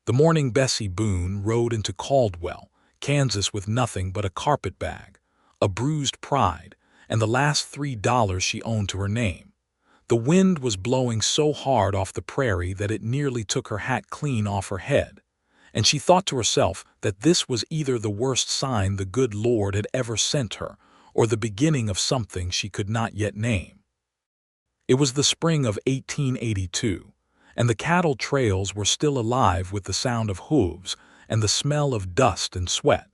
The morning Bessie Boone rode into Caldwell, Kansas with nothing but a carpetbag, a bruised pride, and the last $3 she owned to her name. The wind was blowing so hard off the prairie that it nearly took her hat clean off her head, and she thought to herself that this was either the worst sign the good Lord had ever sent her, or the beginning of something she could not yet name. It was the spring of 1882, and the cattle trails were still alive with the sound of hooves and the smell of dust and sweat,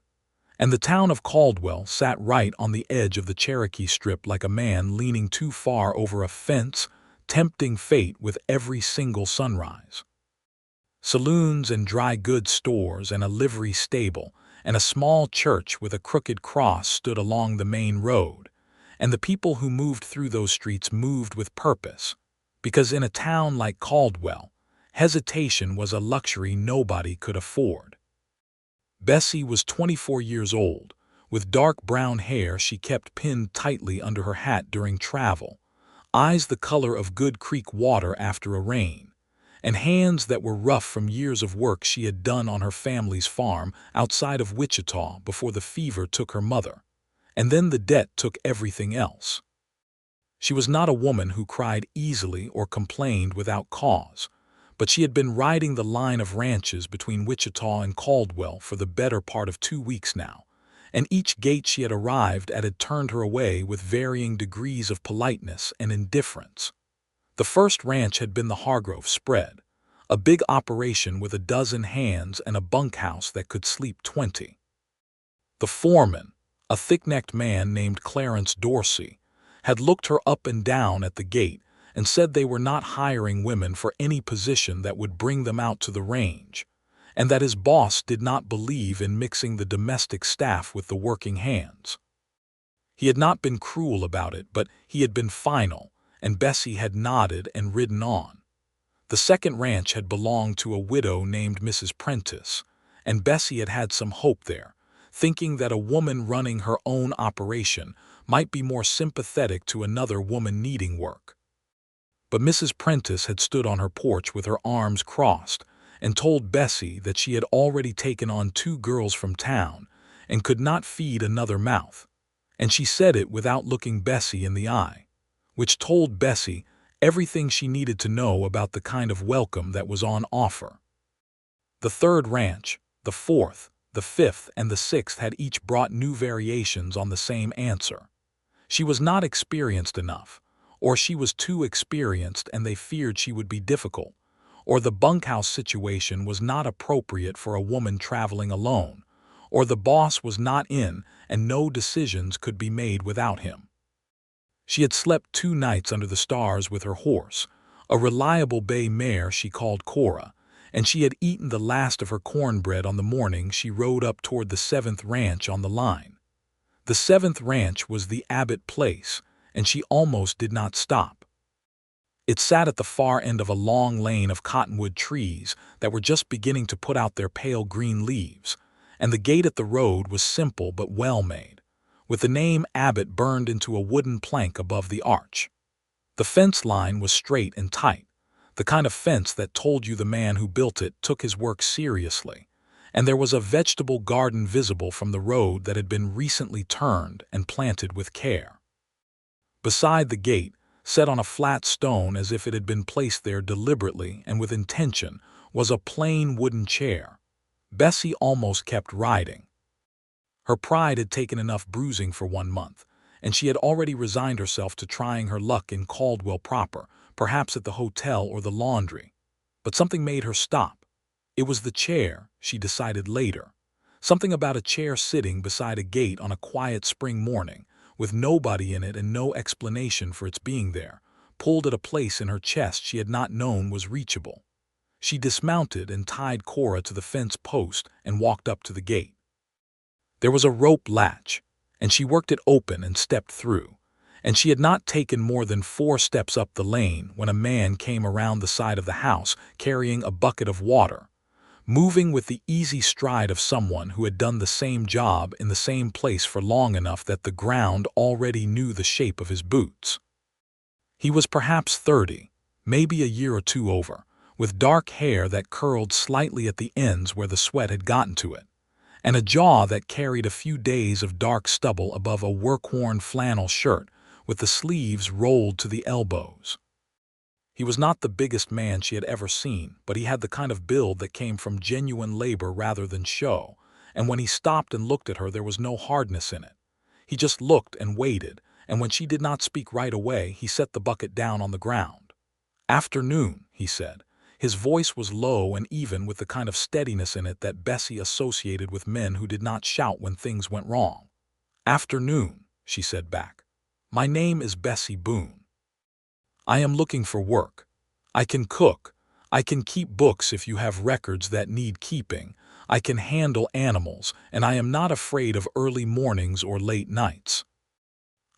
and the town of Caldwell sat right on the edge of the Cherokee Strip like a man leaning too far over a fence, tempting fate with every single sunrise. Saloons and dry goods stores and a livery stable and a small church with a crooked cross stood along the main road, and the people who moved through those streets moved with purpose, because in a town like Caldwell, hesitation was a luxury nobody could afford. Bessie was 24 years old. With dark brown hair she kept pinned tightly under her hat during travel, eyes the color of good creek water after a rain, and hands that were rough from years of work she had done on her family's farm outside of Wichita before the fever took her mother, and then the debt took everything else. She was not a woman who cried easily or complained without cause, but she had been riding the line of ranches between Wichita and Caldwell for the better part of 2 weeks now, and each gate she had arrived at had turned her away with varying degrees of politeness and indifference. The first ranch had been the Hargrove Spread, a big operation with a dozen hands and a bunkhouse that could sleep 20. The foreman, a thick-necked man named Clarence Dorsey, had looked her up and down at the gate and said they were not hiring women for any position that would bring them out to the range, and that his boss did not believe in mixing the domestic staff with the working hands. He had not been cruel about it, but he had been final, and Bessie had nodded and ridden on. The second ranch had belonged to a widow named Mrs. Prentice, and Bessie had had some hope there, thinking that a woman running her own operation might be more sympathetic to another woman needing work. But Mrs. Prentice had stood on her porch with her arms crossed and told Bessie that she had already taken on 2 girls from town and could not feed another mouth, and she said it without looking Bessie in the eye, which told Bessie everything she needed to know about the kind of welcome that was on offer. The third ranch, the fourth, the fifth, and the sixth had each brought new variations on the same answer. She was not experienced enough, or she was too experienced and they feared she would be difficult, or the bunkhouse situation was not appropriate for a woman traveling alone, or the boss was not in and no decisions could be made without him. She had slept 2 nights under the stars with her horse, a reliable bay mare she called Cora, and she had eaten the last of her cornbread on the morning she rode up toward the 7th ranch on the line. The 7th ranch was the Abbott place, and she almost did not stop. It sat at the far end of a long lane of cottonwood trees that were just beginning to put out their pale green leaves, and the gate at the road was simple but well made, with the name Abbott burned into a wooden plank above the arch. The fence line was straight and tight, the kind of fence that told you the man who built it took his work seriously, and there was a vegetable garden visible from the road that had been recently turned and planted with care. Beside the gate, set on a flat stone as if it had been placed there deliberately and with intention, was a plain wooden chair. Bessie almost kept riding. Her pride had taken enough bruising for 1 month, and she had already resigned herself to trying her luck in Caldwell proper, perhaps at the hotel or the laundry. But something made her stop. It was the chair, she decided later. Something about a chair sitting beside a gate on a quiet spring morning, with nobody in it and no explanation for its being there, pulled at a place in her chest she had not known was reachable. She dismounted and tied Cora to the fence post and walked up to the gate. There was a rope latch, and she worked it open and stepped through, and she had not taken more than 4 steps up the lane when a man came around the side of the house carrying a bucket of water, moving with the easy stride of someone who had done the same job in the same place for long enough that the ground already knew the shape of his boots. He was perhaps 30, maybe a year or 2 over, with dark hair that curled slightly at the ends where the sweat had gotten to it, and a jaw that carried a few days of dark stubble above a work-worn flannel shirt with the sleeves rolled to the elbows. He was not the biggest man she had ever seen, but he had the kind of build that came from genuine labor rather than show, and when he stopped and looked at her there was no hardness in it. He just looked and waited, and when she did not speak right away, he set the bucket down on the ground. "Afternoon," he said. His voice was low and even, with the kind of steadiness in it that Bessie associated with men who did not shout when things went wrong. "Afternoon," she said back. "My name is Bessie Boone. I am looking for work. I can cook. I can keep books if you have records that need keeping. I can handle animals, and I am not afraid of early mornings or late nights.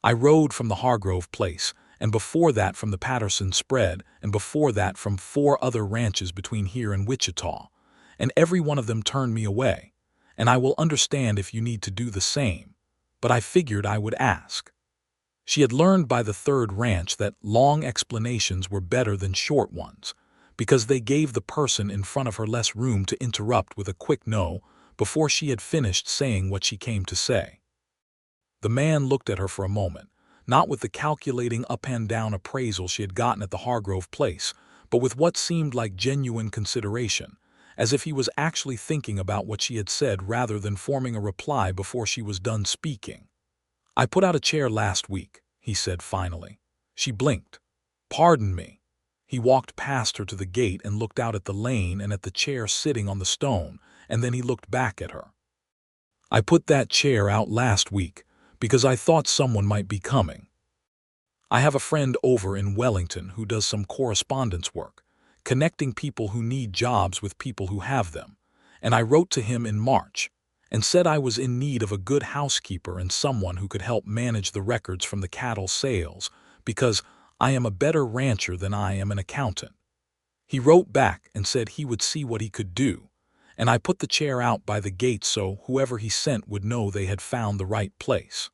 I rode from the Hargrove place, and before that from the Patterson spread, and before that from 4 other ranches between here and Wichita, and every one of them turned me away, and I will understand if you need to do the same, but I figured I would ask." She had learned by the 3rd ranch that long explanations were better than short ones, because they gave the person in front of her less room to interrupt with a quick no before she had finished saying what she came to say. The man looked at her for a moment, not with the calculating up and down appraisal she had gotten at the Hargrove place, but with what seemed like genuine consideration, as if he was actually thinking about what she had said rather than forming a reply before she was done speaking. "I put out a chair last week," he said finally. She blinked. "Pardon me." He walked past her to the gate and looked out at the lane and at the chair sitting on the stone, and then he looked back at her. "I put that chair out last week because I thought someone might be coming. I have a friend over in Wellington who does some correspondence work, connecting people who need jobs with people who have them, and I wrote to him in March and said I was in need of a good housekeeper and someone who could help manage the records from the cattle sales, because I am a better rancher than I am an accountant. He wrote back and said he would see what he could do, and I put the chair out by the gate so whoever he sent would know they had found the right place.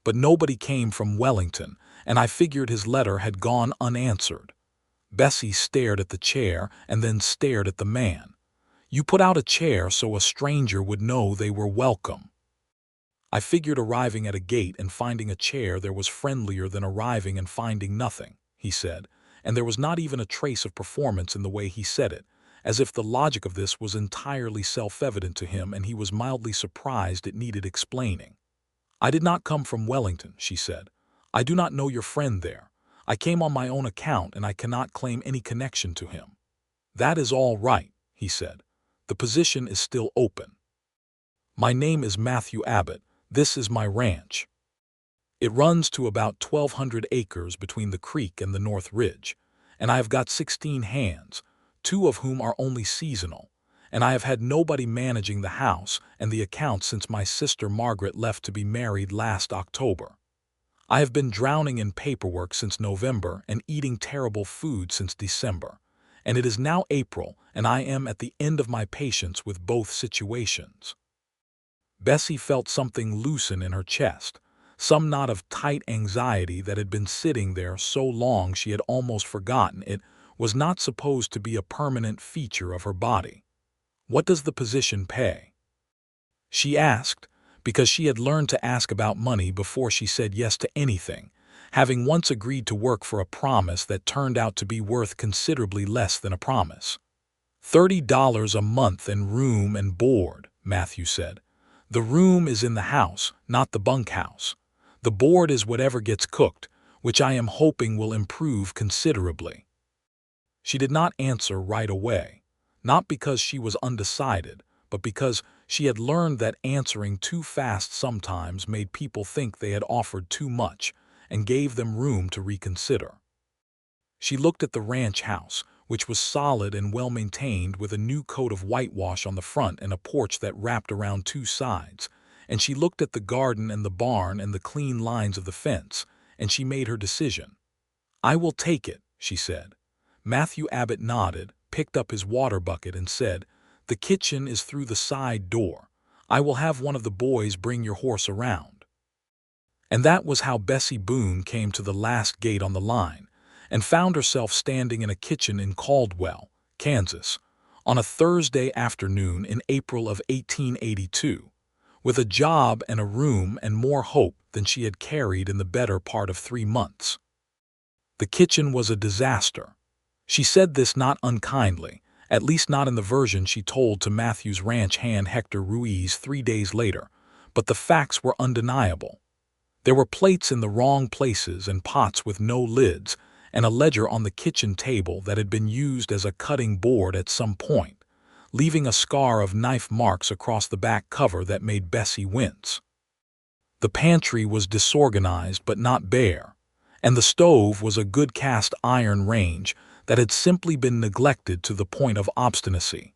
But nobody came from Wellington, and I figured his letter had gone unanswered." Bessie stared at the chair and then stared at the man. "You put out a chair so a stranger would know they were welcome." "I figured arriving at a gate and finding a chair there was friendlier than arriving and finding nothing," he said, and there was not even a trace of performance in the way he said it, as if the logic of this was entirely self-evident to him and he was mildly surprised it needed explaining. "I did not come from Wellington," she said. "I do not know your friend there. I came on my own account and I cannot claim any connection to him." "That is all right," he said. "The position is still open. My name is Matthew Abbott. This is my ranch. It runs to about 1,200 acres between the creek and the North Ridge, and I have got 16 hands, 2 of whom are only seasonal, and I have had nobody managing the house and the accounts since my sister Margaret left to be married last October. I have been drowning in paperwork since November and eating terrible food since December, and it is now April, and I am at the end of my patience with both situations." Bessie felt something loosen in her chest, some knot of tight anxiety that had been sitting there so long she had almost forgotten it was not supposed to be a permanent feature of her body. "What does the position pay?" she asked, because she had learned to ask about money before she said yes to anything, having once agreed to work for a promise that turned out to be worth considerably less than a promise. $30 a month and room and board," Matthew said. "The room is in the house, not the bunkhouse. The board is whatever gets cooked, which I am hoping will improve considerably." She did not answer right away, not because she was undecided, but because she had learned that answering too fast sometimes made people think they had offered too much and gave them room to reconsider. She looked at the ranch house, which was solid and well-maintained with a new coat of whitewash on the front and a porch that wrapped around 2 sides, and she looked at the garden and the barn and the clean lines of the fence, and she made her decision. "I will take it," she said. Matthew Abbott nodded, picked up his water bucket and said, "The kitchen is through the side door. I will have one of the boys bring your horse around." And that was how Bessie Boone came to the last gate on the line, and found herself standing in a kitchen in Caldwell, Kansas, on a Thursday afternoon in April of 1882, with a job and a room and more hope than she had carried in the better part of 3 months. The kitchen was a disaster. She said this not unkindly, at least not in the version she told to Matthew's ranch hand Hector Ruiz 3 days later, but the facts were undeniable. There were plates in the wrong places and pots with no lids, and a ledger on the kitchen table that had been used as a cutting board at some point, leaving a scar of knife marks across the back cover that made Bessie wince. The pantry was disorganized but not bare, and the stove was a good cast iron range that had simply been neglected to the point of obstinacy.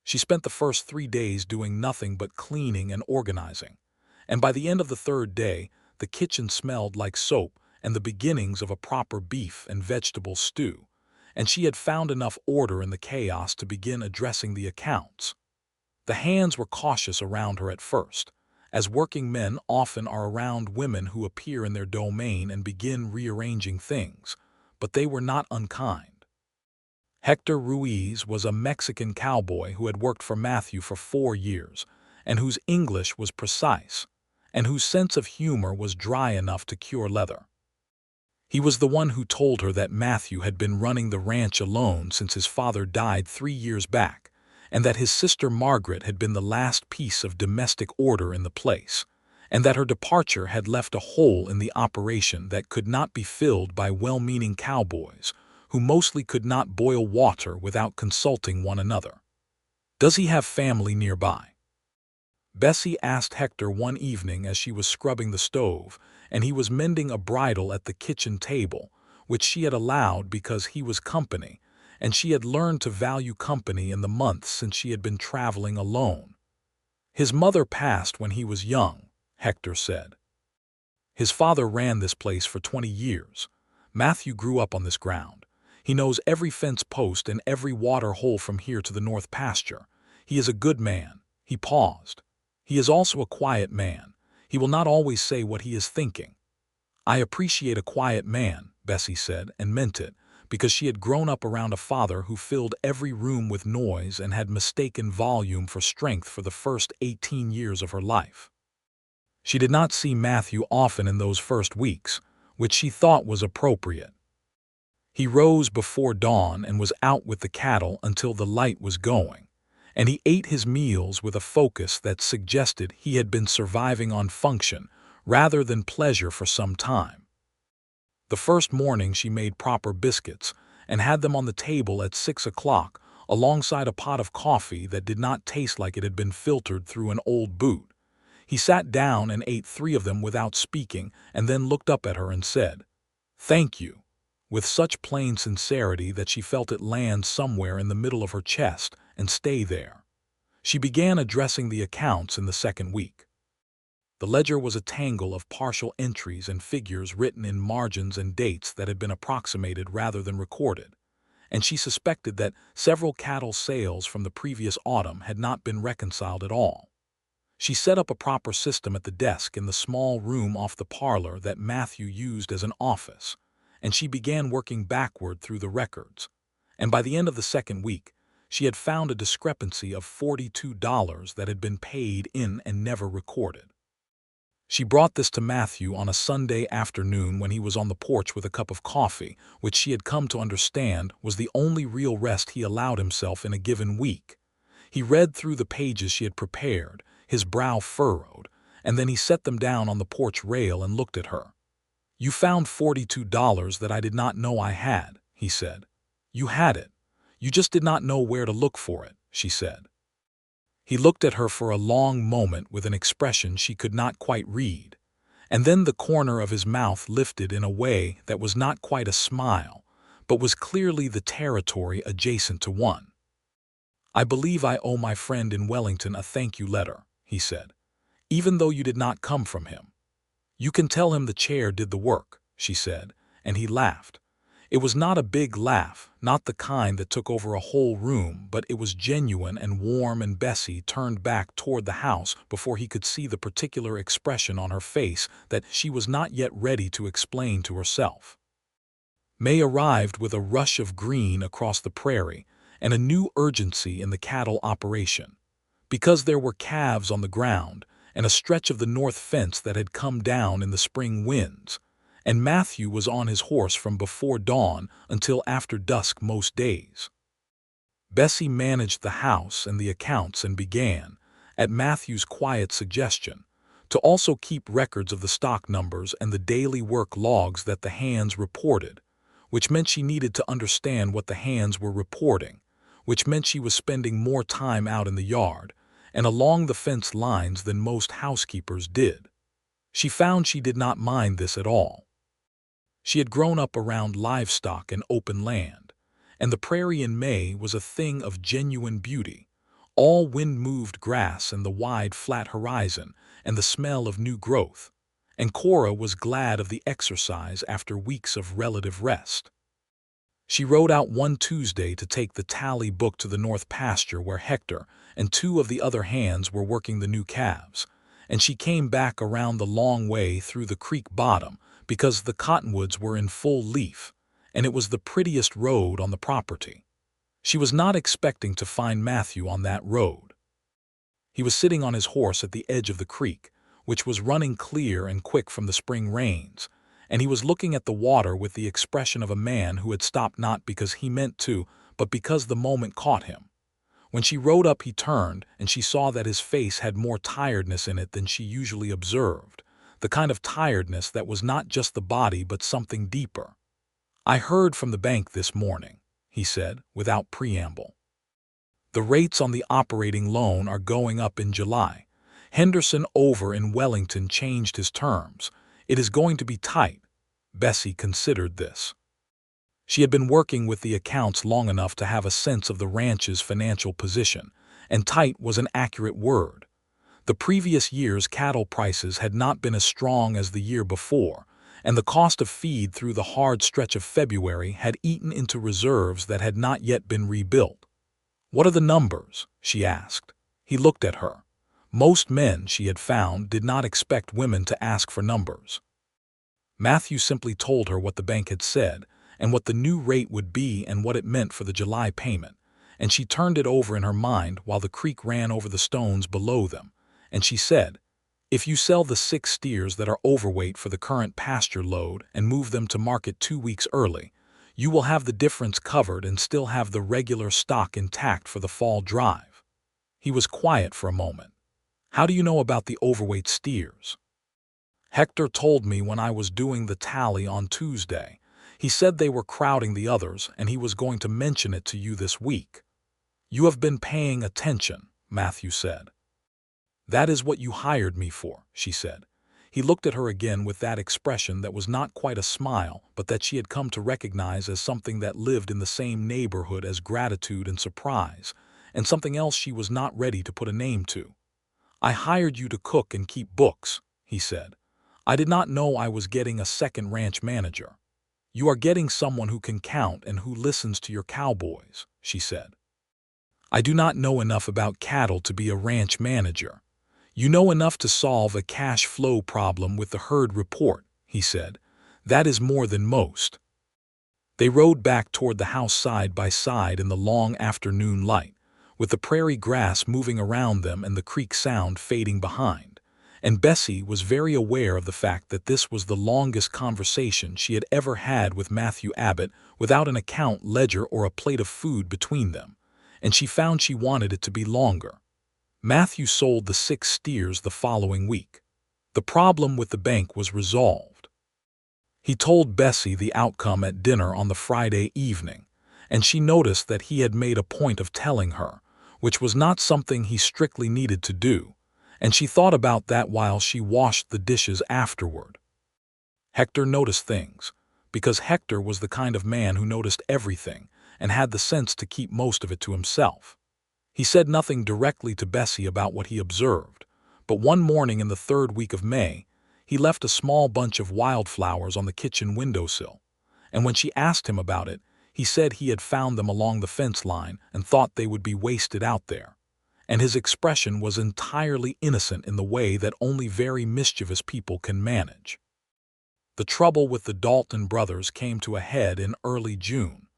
She spent the first 3 days doing nothing but cleaning and organizing, and by the end of the 3rd day, the kitchen smelled like soap and the beginnings of a proper beef and vegetable stew, and she had found enough order in the chaos to begin addressing the accounts. The hands were cautious around her at first, as working men often are around women who appear in their domain and begin rearranging things, but they were not unkind. Hector Ruiz was a Mexican cowboy who had worked for Matthew for 4 years, and whose English was precise, and whose sense of humor was dry enough to cure leather. He was the one who told her that Matthew had been running the ranch alone since his father died 3 years back, and that his sister Margaret had been the last piece of domestic order in the place, and that her departure had left a hole in the operation that could not be filled by well-meaning cowboys who mostly could not boil water without consulting one another. "Does he have family nearby?" Bessie asked Hector one evening as she was scrubbing the stove, and he was mending a bridle at the kitchen table, which she had allowed because he was company, and she had learned to value company in the months since she had been traveling alone. "His mother passed when he was young," Hector said. "His father ran this place for 20 years. Matthew grew up on this ground. He knows every fence post and every water hole from here to the north pasture. He is a good man." He paused. "He is also a quiet man. He will not always say what he is thinking." "I appreciate a quiet man," Bessie said, and meant it, because she had grown up around a father who filled every room with noise and had mistaken volume for strength for the first 18 years of her life. She did not see Matthew often in those first weeks, which she thought was appropriate. He rose before dawn and was out with the cattle until the light was going, and he ate his meals with a focus that suggested he had been surviving on function rather than pleasure for some time. The first morning she made proper biscuits and had them on the table at 6 o'clock alongside a pot of coffee that did not taste like it had been filtered through an old boot. He sat down and ate 3 of them without speaking and then looked up at her and said, "Thank you," with such plain sincerity that she felt it land somewhere in the middle of her chest and stay there. She began addressing the accounts in the 2nd week. The ledger was a tangle of partial entries and figures written in margins and dates that had been approximated rather than recorded, and she suspected that several cattle sales from the previous autumn had not been reconciled at all. She set up a proper system at the desk in the small room off the parlor that Matthew used as an office, and she began working backward through the records, and by the end of the 2nd week, she had found a discrepancy of $42 that had been paid in and never recorded. She brought this to Matthew on a Sunday afternoon when he was on the porch with a cup of coffee, which she had come to understand was the only real rest he allowed himself in a given week. He read through the pages she had prepared, his brow furrowed, and then he set them down on the porch rail and looked at her. "You found $42 that I did not know I had," he said. "You had it. You just did not know where to look for it," she said. He looked at her for a long moment with an expression she could not quite read, and then the corner of his mouth lifted in a way that was not quite a smile, but was clearly the territory adjacent to one. "I believe I owe my friend in Wellington a thank you letter," he said, "even though you did not come from him." "You can tell him the chair did the work," she said, and he laughed. It was not a big laugh, not the kind that took over a whole room, but it was genuine and warm, and Bessie turned back toward the house before he could see the particular expression on her face that she was not yet ready to explain to herself. May arrived with a rush of green across the prairie, and a new urgency in the cattle operation. Because there were calves on the ground and a stretch of the north fence that had come down in the spring winds, and Matthew was on his horse from before dawn until after dusk most days. Bessie managed the house and the accounts and began, at Matthew's quiet suggestion, to also keep records of the stock numbers and the daily work logs that the hands reported, which meant she needed to understand what the hands were reporting, which meant she was spending more time out in the yard and along the fence lines than most housekeepers did. She found she did not mind this at all. She had grown up around livestock and open land, and the prairie in May was a thing of genuine beauty, all wind-moved grass and the wide flat horizon and the smell of new growth, and Cora was glad of the exercise after weeks of relative rest. She rode out one Tuesday to take the tally book to the north pasture where Hector and two of the other hands were working the new calves, and she came back around the long way through the creek bottom because the cottonwoods were in full leaf, and it was the prettiest road on the property. She was not expecting to find Matthew on that road. He was sitting on his horse at the edge of the creek, which was running clear and quick from the spring rains, and he was looking at the water with the expression of a man who had stopped not because he meant to, but because the moment caught him. When she rode up he turned, and she saw that his face had more tiredness in it than she usually observed, the kind of tiredness that was not just the body but something deeper. "I heard from the bank this morning," he said, without preamble. "The rates on the operating loan are going up in July. Henderson over in Wellington changed his terms. It is going to be tight." Bessie considered this. She had been working with the accounts long enough to have a sense of the ranch's financial position, and tight was an accurate word. The previous year's cattle prices had not been as strong as the year before, and the cost of feed through the hard stretch of February had eaten into reserves that had not yet been rebuilt. "What are the numbers?" she asked. He looked at her. Most men, she had found, did not expect women to ask for numbers. Matthew simply told her what the bank had said, and what the new rate would be and what it meant for the July payment, and she turned it over in her mind while the creek ran over the stones below them, and she said, "If you sell the 6 steers that are overweight for the current pasture load and move them to market 2 weeks early, you will have the difference covered and still have the regular stock intact for the fall drive." He was quiet for a moment. "How do you know about the overweight steers?" "Hector told me when I was doing the tally on Tuesday. He said they were crowding the others, and he was going to mention it to you this week." "You have been paying attention," Matthew said. "That is what you hired me for," she said. He looked at her again with that expression that was not quite a smile, but that she had come to recognize as something that lived in the same neighborhood as gratitude and surprise, and something else she was not ready to put a name to. "I hired you to cook and keep books," he said. "I did not know I was getting a second ranch manager." "You are getting someone who can count and who listens to your cowboys," she said. "I do not know enough about cattle to be a ranch manager. You know enough to solve a cash flow problem with the herd report," he said. "That is more than most." They rode back toward the house side by side in the long afternoon light, with the prairie grass moving around them and the creek sound fading behind. And Bessie was very aware of the fact that this was the longest conversation she had ever had with Matthew Abbott without an account ledger or a plate of food between them, and she found she wanted it to be longer. Matthew sold the 6 steers the following week. The problem with the bank was resolved. He told Bessie the outcome at dinner on the Friday evening, and she noticed that he had made a point of telling her, which was not something he strictly needed to do, and she thought about that while she washed the dishes afterward. Hector noticed things, because Hector was the kind of man who noticed everything and had the sense to keep most of it to himself. He said nothing directly to Bessie about what he observed, but one morning in the 3rd week of May, he left a small bunch of wildflowers on the kitchen windowsill, and when she asked him about it, he said he had found them along the fence line and thought they would be wasted out there. And his expression was entirely innocent in the way that only very mischievous people can manage. The trouble with the Dalton brothers came to a head in early June,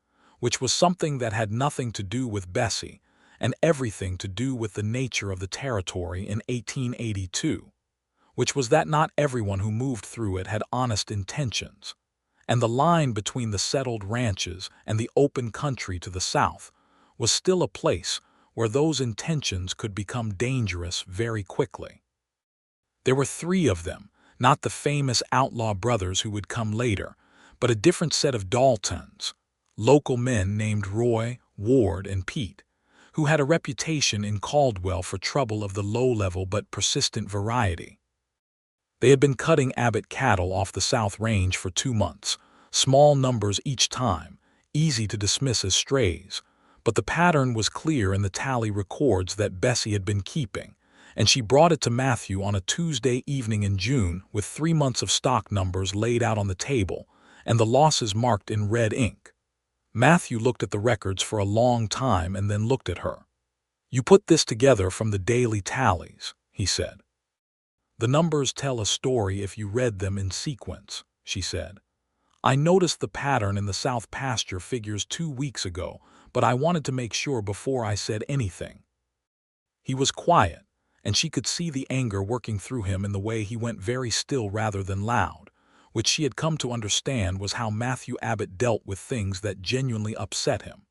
which was something that had nothing to do with Bessie and everything to do with the nature of the territory in 1882, which was that not everyone who moved through it had honest intentions, and the line between the settled ranches and the open country to the south was still a place where those intentions could become dangerous very quickly. There were three of them, not the famous outlaw brothers who would come later, but a different set of Daltons, local men named Roy, Ward, and Pete, who had a reputation in Caldwell for trouble of the low-level but persistent variety. They had been cutting Abbott cattle off the South Range for 2 months, small numbers each time, easy to dismiss as strays, but the pattern was clear in the tally records that Bessie had been keeping, and she brought it to Matthew on a Tuesday evening in June with 3 months of stock numbers laid out on the table and the losses marked in red ink. Matthew looked at the records for a long time and then looked at her. "You put this together from the daily tallies," he said. "The numbers tell a story if you read them in sequence," she said. "I noticed the pattern in the South pasture figures 2 weeks ago, but I wanted to make sure before I said anything." He was quiet, and she could see the anger working through him in the way he went very still rather than loud, which she had come to understand was how Matthew Abbott dealt with things that genuinely upset him.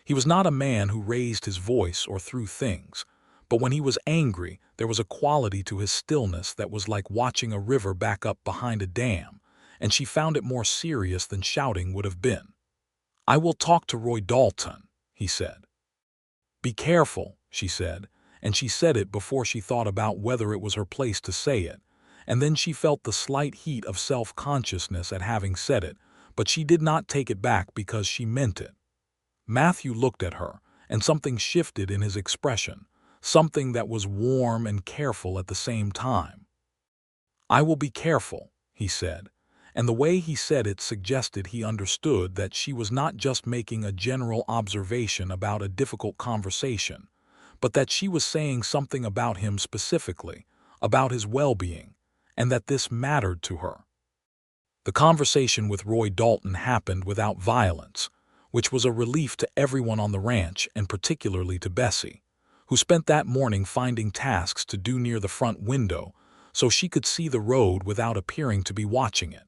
He was not a man who raised his voice or threw things, but when he was angry, there was a quality to his stillness that was like watching a river back up behind a dam, and she found it more serious than shouting would have been. "I will talk to Roy Dalton," he said. "Be careful," she said, and she said it before she thought about whether it was her place to say it, and then she felt the slight heat of self-consciousness at having said it, but she did not take it back because she meant it. Matthew looked at her, and something shifted in his expression, something that was warm and careful at the same time. "I will be careful," he said, and the way he said it suggested he understood that she was not just making a general observation about a difficult conversation, but that she was saying something about him specifically, about his well-being, and that this mattered to her. The conversation with Roy Dalton happened without violence, which was a relief to everyone on the ranch and particularly to Bessie, who spent that morning finding tasks to do near the front window so she could see the road without appearing to be watching it.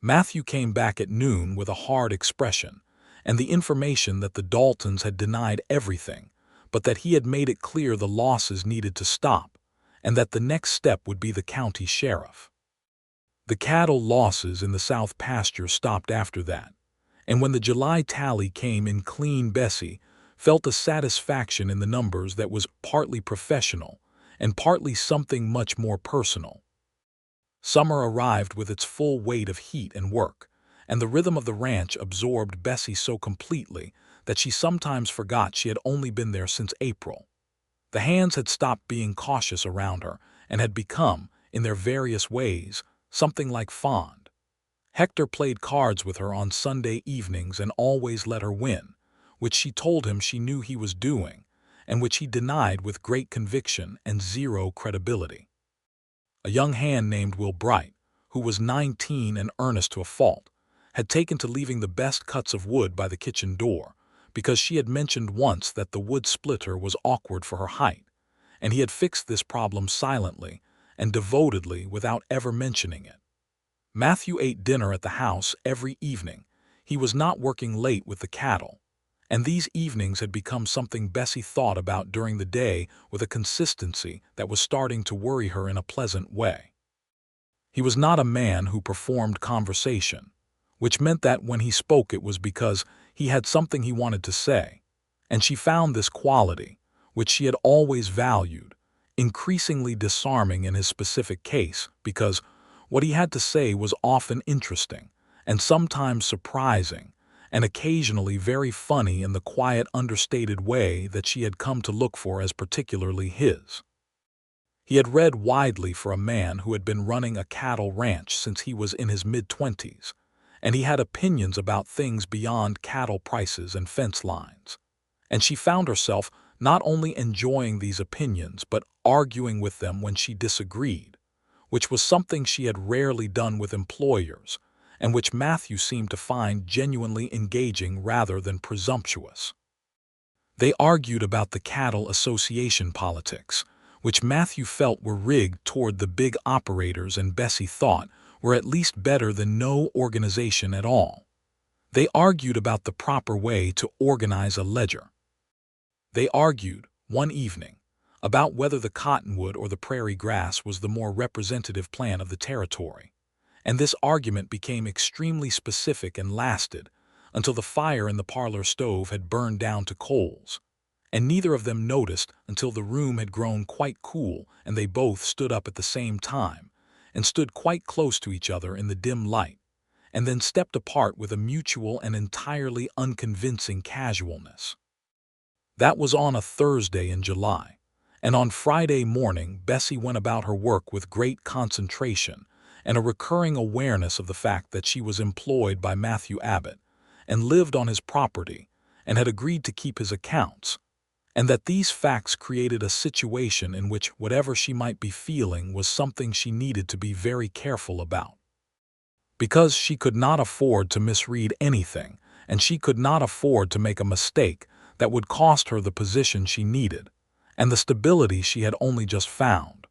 Matthew came back at noon with a hard expression and the information that the Daltons had denied everything, but that he had made it clear the losses needed to stop, and that the next step would be the county sheriff. The cattle losses in the South pasture stopped after that, and when the July tally came in clean, Bessie felt a satisfaction in the numbers that was partly professional and partly something much more personal. Summer arrived with its full weight of heat and work, and the rhythm of the ranch absorbed Bessie so completely that she sometimes forgot she had only been there since April. The hands had stopped being cautious around her and had become, in their various ways, something like fond. Hector played cards with her on Sunday evenings and always let her win, which she told him she knew he was doing, and which he denied with great conviction and zero credibility. A young hand named Will Bright, who was 19 and earnest to a fault, had taken to leaving the best cuts of wood by the kitchen door, because she had mentioned once that the wood splitter was awkward for her height, and he had fixed this problem silently and devotedly without ever mentioning it. Matthew ate dinner at the house every evening. He was not working late with the cattle, and these evenings had become something Bessie thought about during the day with a consistency that was starting to worry her in a pleasant way. He was not a man who performed conversation, which meant that when he spoke it was because he had something he wanted to say, and she found this quality, which she had always valued, increasingly disarming in his specific case because what he had to say was often interesting and sometimes surprising and occasionally very funny in the quiet, understated way that she had come to look for as particularly his. He had read widely for a man who had been running a cattle ranch since he was in his mid-20s, and he had opinions about things beyond cattle prices and fence lines. And she found herself not only enjoying these opinions but arguing with them when she disagreed, which was something she had rarely done with employers, and which Matthew seemed to find genuinely engaging rather than presumptuous. They argued about the cattle association politics, which Matthew felt were rigged toward the big operators and Bessie thought were at least better than no organization at all. They argued about the proper way to organize a ledger. They argued, one evening, about whether the cottonwood or the prairie grass was the more representative plan of the territory, and this argument became extremely specific and lasted until the fire in the parlor stove had burned down to coals, and neither of them noticed until the room had grown quite cool and they both stood up at the same time and stood quite close to each other in the dim light, and then stepped apart with a mutual and entirely unconvincing casualness. That was on a Thursday in July, and on Friday morning Bessie went about her work with great concentration and a recurring awareness of the fact that she was employed by Matthew Abbott and lived on his property and had agreed to keep his accounts, and that these facts created a situation in which whatever she might be feeling was something she needed to be very careful about. Because she could not afford to misread anything, and she could not afford to make a mistake that would cost her the position she needed, and the stability she had only just found.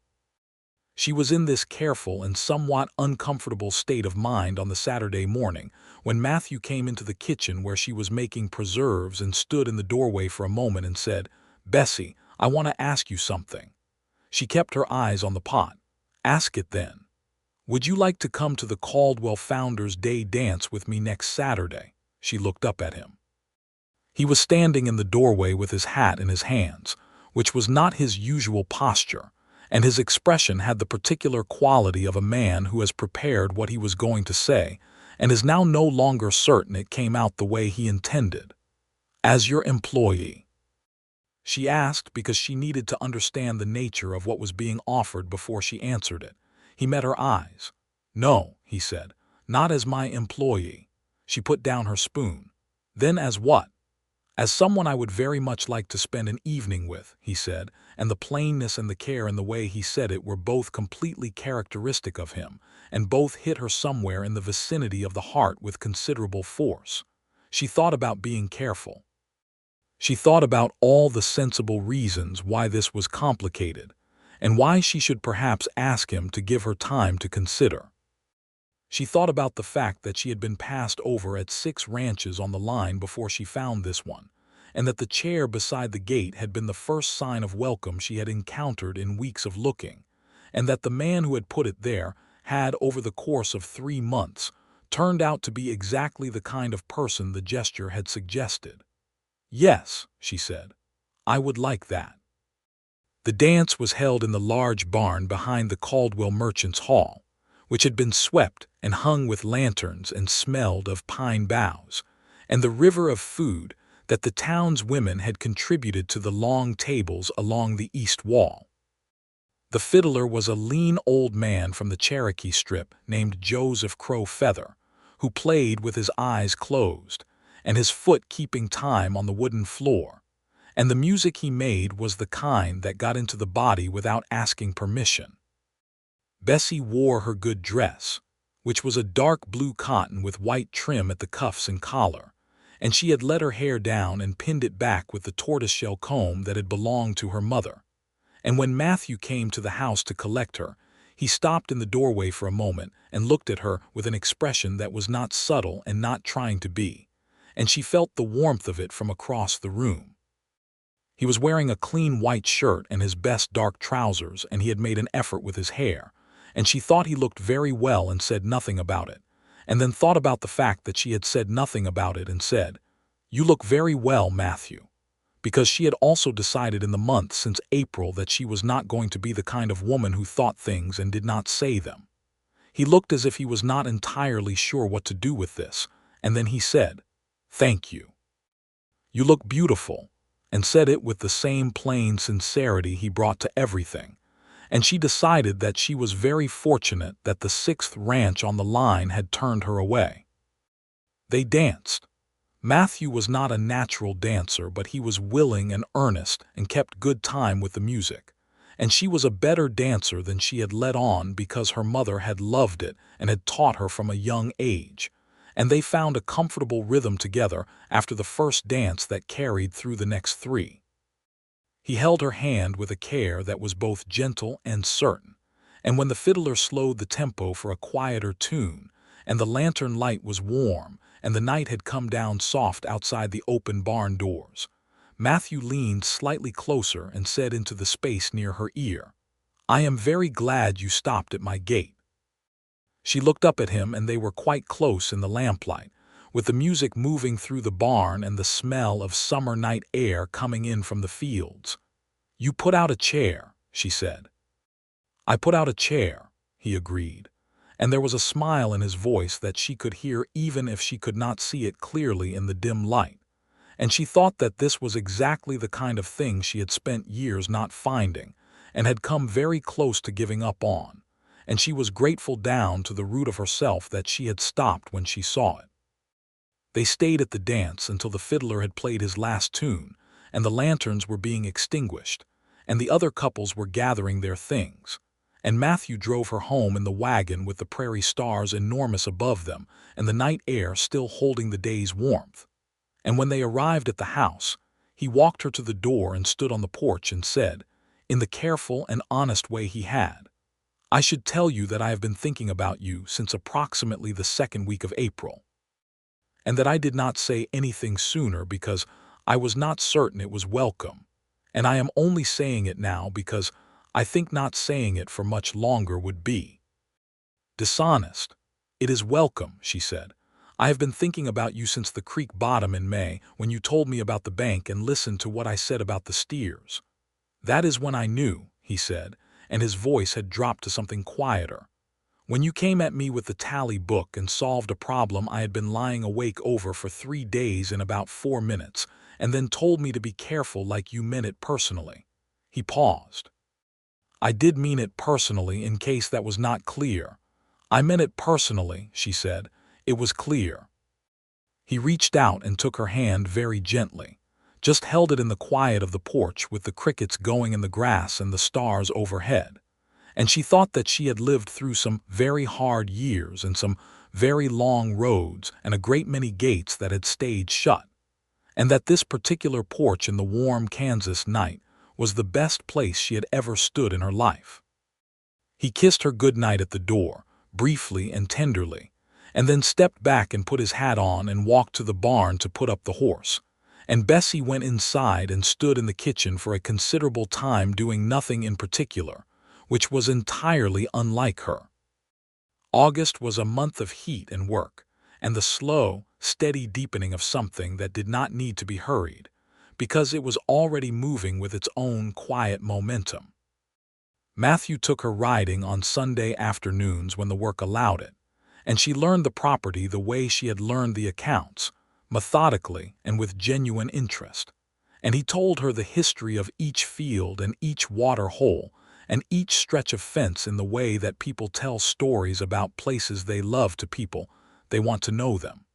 She was in this careful and somewhat uncomfortable state of mind on the Saturday morning when Matthew came into the kitchen where she was making preserves and stood in the doorway for a moment and said, "Bessie, I want to ask you something." She kept her eyes on the pot. "Ask it then." "Would you like to come to the Caldwell Founders' Day dance with me next Saturday?" She looked up at him. He was standing in the doorway with his hat in his hands, which was not his usual posture, and his expression had the particular quality of a man who has prepared what he was going to say and is now no longer certain it came out the way he intended. "As your employee?" She asked because she needed to understand the nature of what was being offered before she answered it. He met her eyes. "No," he said, "not as my employee." She put down her spoon. "Then as what?" "As someone I would very much like to spend an evening with," he said, and the plainness and the care in the way he said it were both completely characteristic of him, and both hit her somewhere in the vicinity of the heart with considerable force. She thought about being careful. She thought about all the sensible reasons why this was complicated, and why she should perhaps ask him to give her time to consider. She thought about the fact that she had been passed over at 6 ranches on the line before she found this one, and that the chair beside the gate had been the first sign of welcome she had encountered in weeks of looking, and that the man who had put it there had, over the course of 3 months, turned out to be exactly the kind of person the gesture had suggested. "Yes," she said, "I would like that." The dance was held in the large barn behind the Caldwell Merchants' Hall, which had been swept and hung with lanterns and smelled of pine boughs, and the river of food that the town's women had contributed to the long tables along the east wall. The fiddler was a lean old man from the Cherokee Strip named Joseph Crow Feather, who played with his eyes closed and his foot keeping time on the wooden floor, and the music he made was the kind that got into the body without asking permission. Bessie wore her good dress, which was a dark blue cotton with white trim at the cuffs and collar, and she had let her hair down and pinned it back with the tortoiseshell comb that had belonged to her mother. And when Matthew came to the house to collect her, he stopped in the doorway for a moment and looked at her with an expression that was not subtle and not trying to be, and she felt the warmth of it from across the room. He was wearing a clean white shirt and his best dark trousers, and he had made an effort with his hair, and she thought he looked very well and said nothing about it, and then thought about the fact that she had said nothing about it and said, "You look very well, Matthew," because she had also decided in the month since April that she was not going to be the kind of woman who thought things and did not say them. He looked as if he was not entirely sure what to do with this, and then he said, "Thank you. You look beautiful," and said it with the same plain sincerity he brought to everything, and she decided that she was very fortunate that the 6th ranch on the line had turned her away. They danced. Matthew was not a natural dancer, but he was willing and earnest and kept good time with the music, and she was a better dancer than she had let on because her mother had loved it and had taught her from a young age, and they found a comfortable rhythm together after the first dance that carried through the next three. He held her hand with a care that was both gentle and certain, and when the fiddler slowed the tempo for a quieter tune, and the lantern light was warm, and the night had come down soft outside the open barn doors, Matthew leaned slightly closer and said into the space near her ear, "I am very glad you stopped at my gate." She looked up at him, and they were quite close in the lamplight, with the music moving through the barn and the smell of summer night air coming in from the fields. "You put out a chair," she said. "I put out a chair," he agreed, and there was a smile in his voice that she could hear even if she could not see it clearly in the dim light, and she thought that this was exactly the kind of thing she had spent years not finding and had come very close to giving up on, and she was grateful down to the root of herself that she had stopped when she saw it. They stayed at the dance until the fiddler had played his last tune, and the lanterns were being extinguished, and the other couples were gathering their things, and Matthew drove her home in the wagon with the prairie stars enormous above them and the night air still holding the day's warmth. And when they arrived at the house, he walked her to the door and stood on the porch and said, in the careful and honest way he had, "I should tell you that I have been thinking about you since approximately the second week of April, and that I did not say anything sooner because I was not certain it was welcome, and I am only saying it now because I think not saying it for much longer would be dishonest. It is welcome," she said. "I have been thinking about you since the creek bottom in May when you told me about the bank and listened to what I said about the steers. That is when I knew," he said, and his voice had dropped to something quieter. "When you came at me with the tally book and solved a problem I had been lying awake over for 3 days in about 4 minutes, and then told me to be careful like you meant it personally." He paused. "I did mean it personally in case that was not clear. I meant it personally," she said. "It was clear." He reached out and took her hand very gently, just held it in the quiet of the porch with the crickets going in the grass and the stars overhead. And she thought that she had lived through some very hard years and some very long roads and a great many gates that had stayed shut, and that this particular porch in the warm Kansas night was the best place she had ever stood in her life. He kissed her good night at the door, briefly and tenderly, and then stepped back and put his hat on and walked to the barn to put up the horse, and Bessie went inside and stood in the kitchen for a considerable time doing nothing in particular, which was entirely unlike her. August was a month of heat and work, and the slow, steady deepening of something that did not need to be hurried, because it was already moving with its own quiet momentum. Matthew took her riding on Sunday afternoons when the work allowed it, and she learned the property the way she had learned the accounts, methodically and with genuine interest. And he told her the history of each field and each water hole and each stretch of fence in the way that people tell stories about places they love to people they want to know them.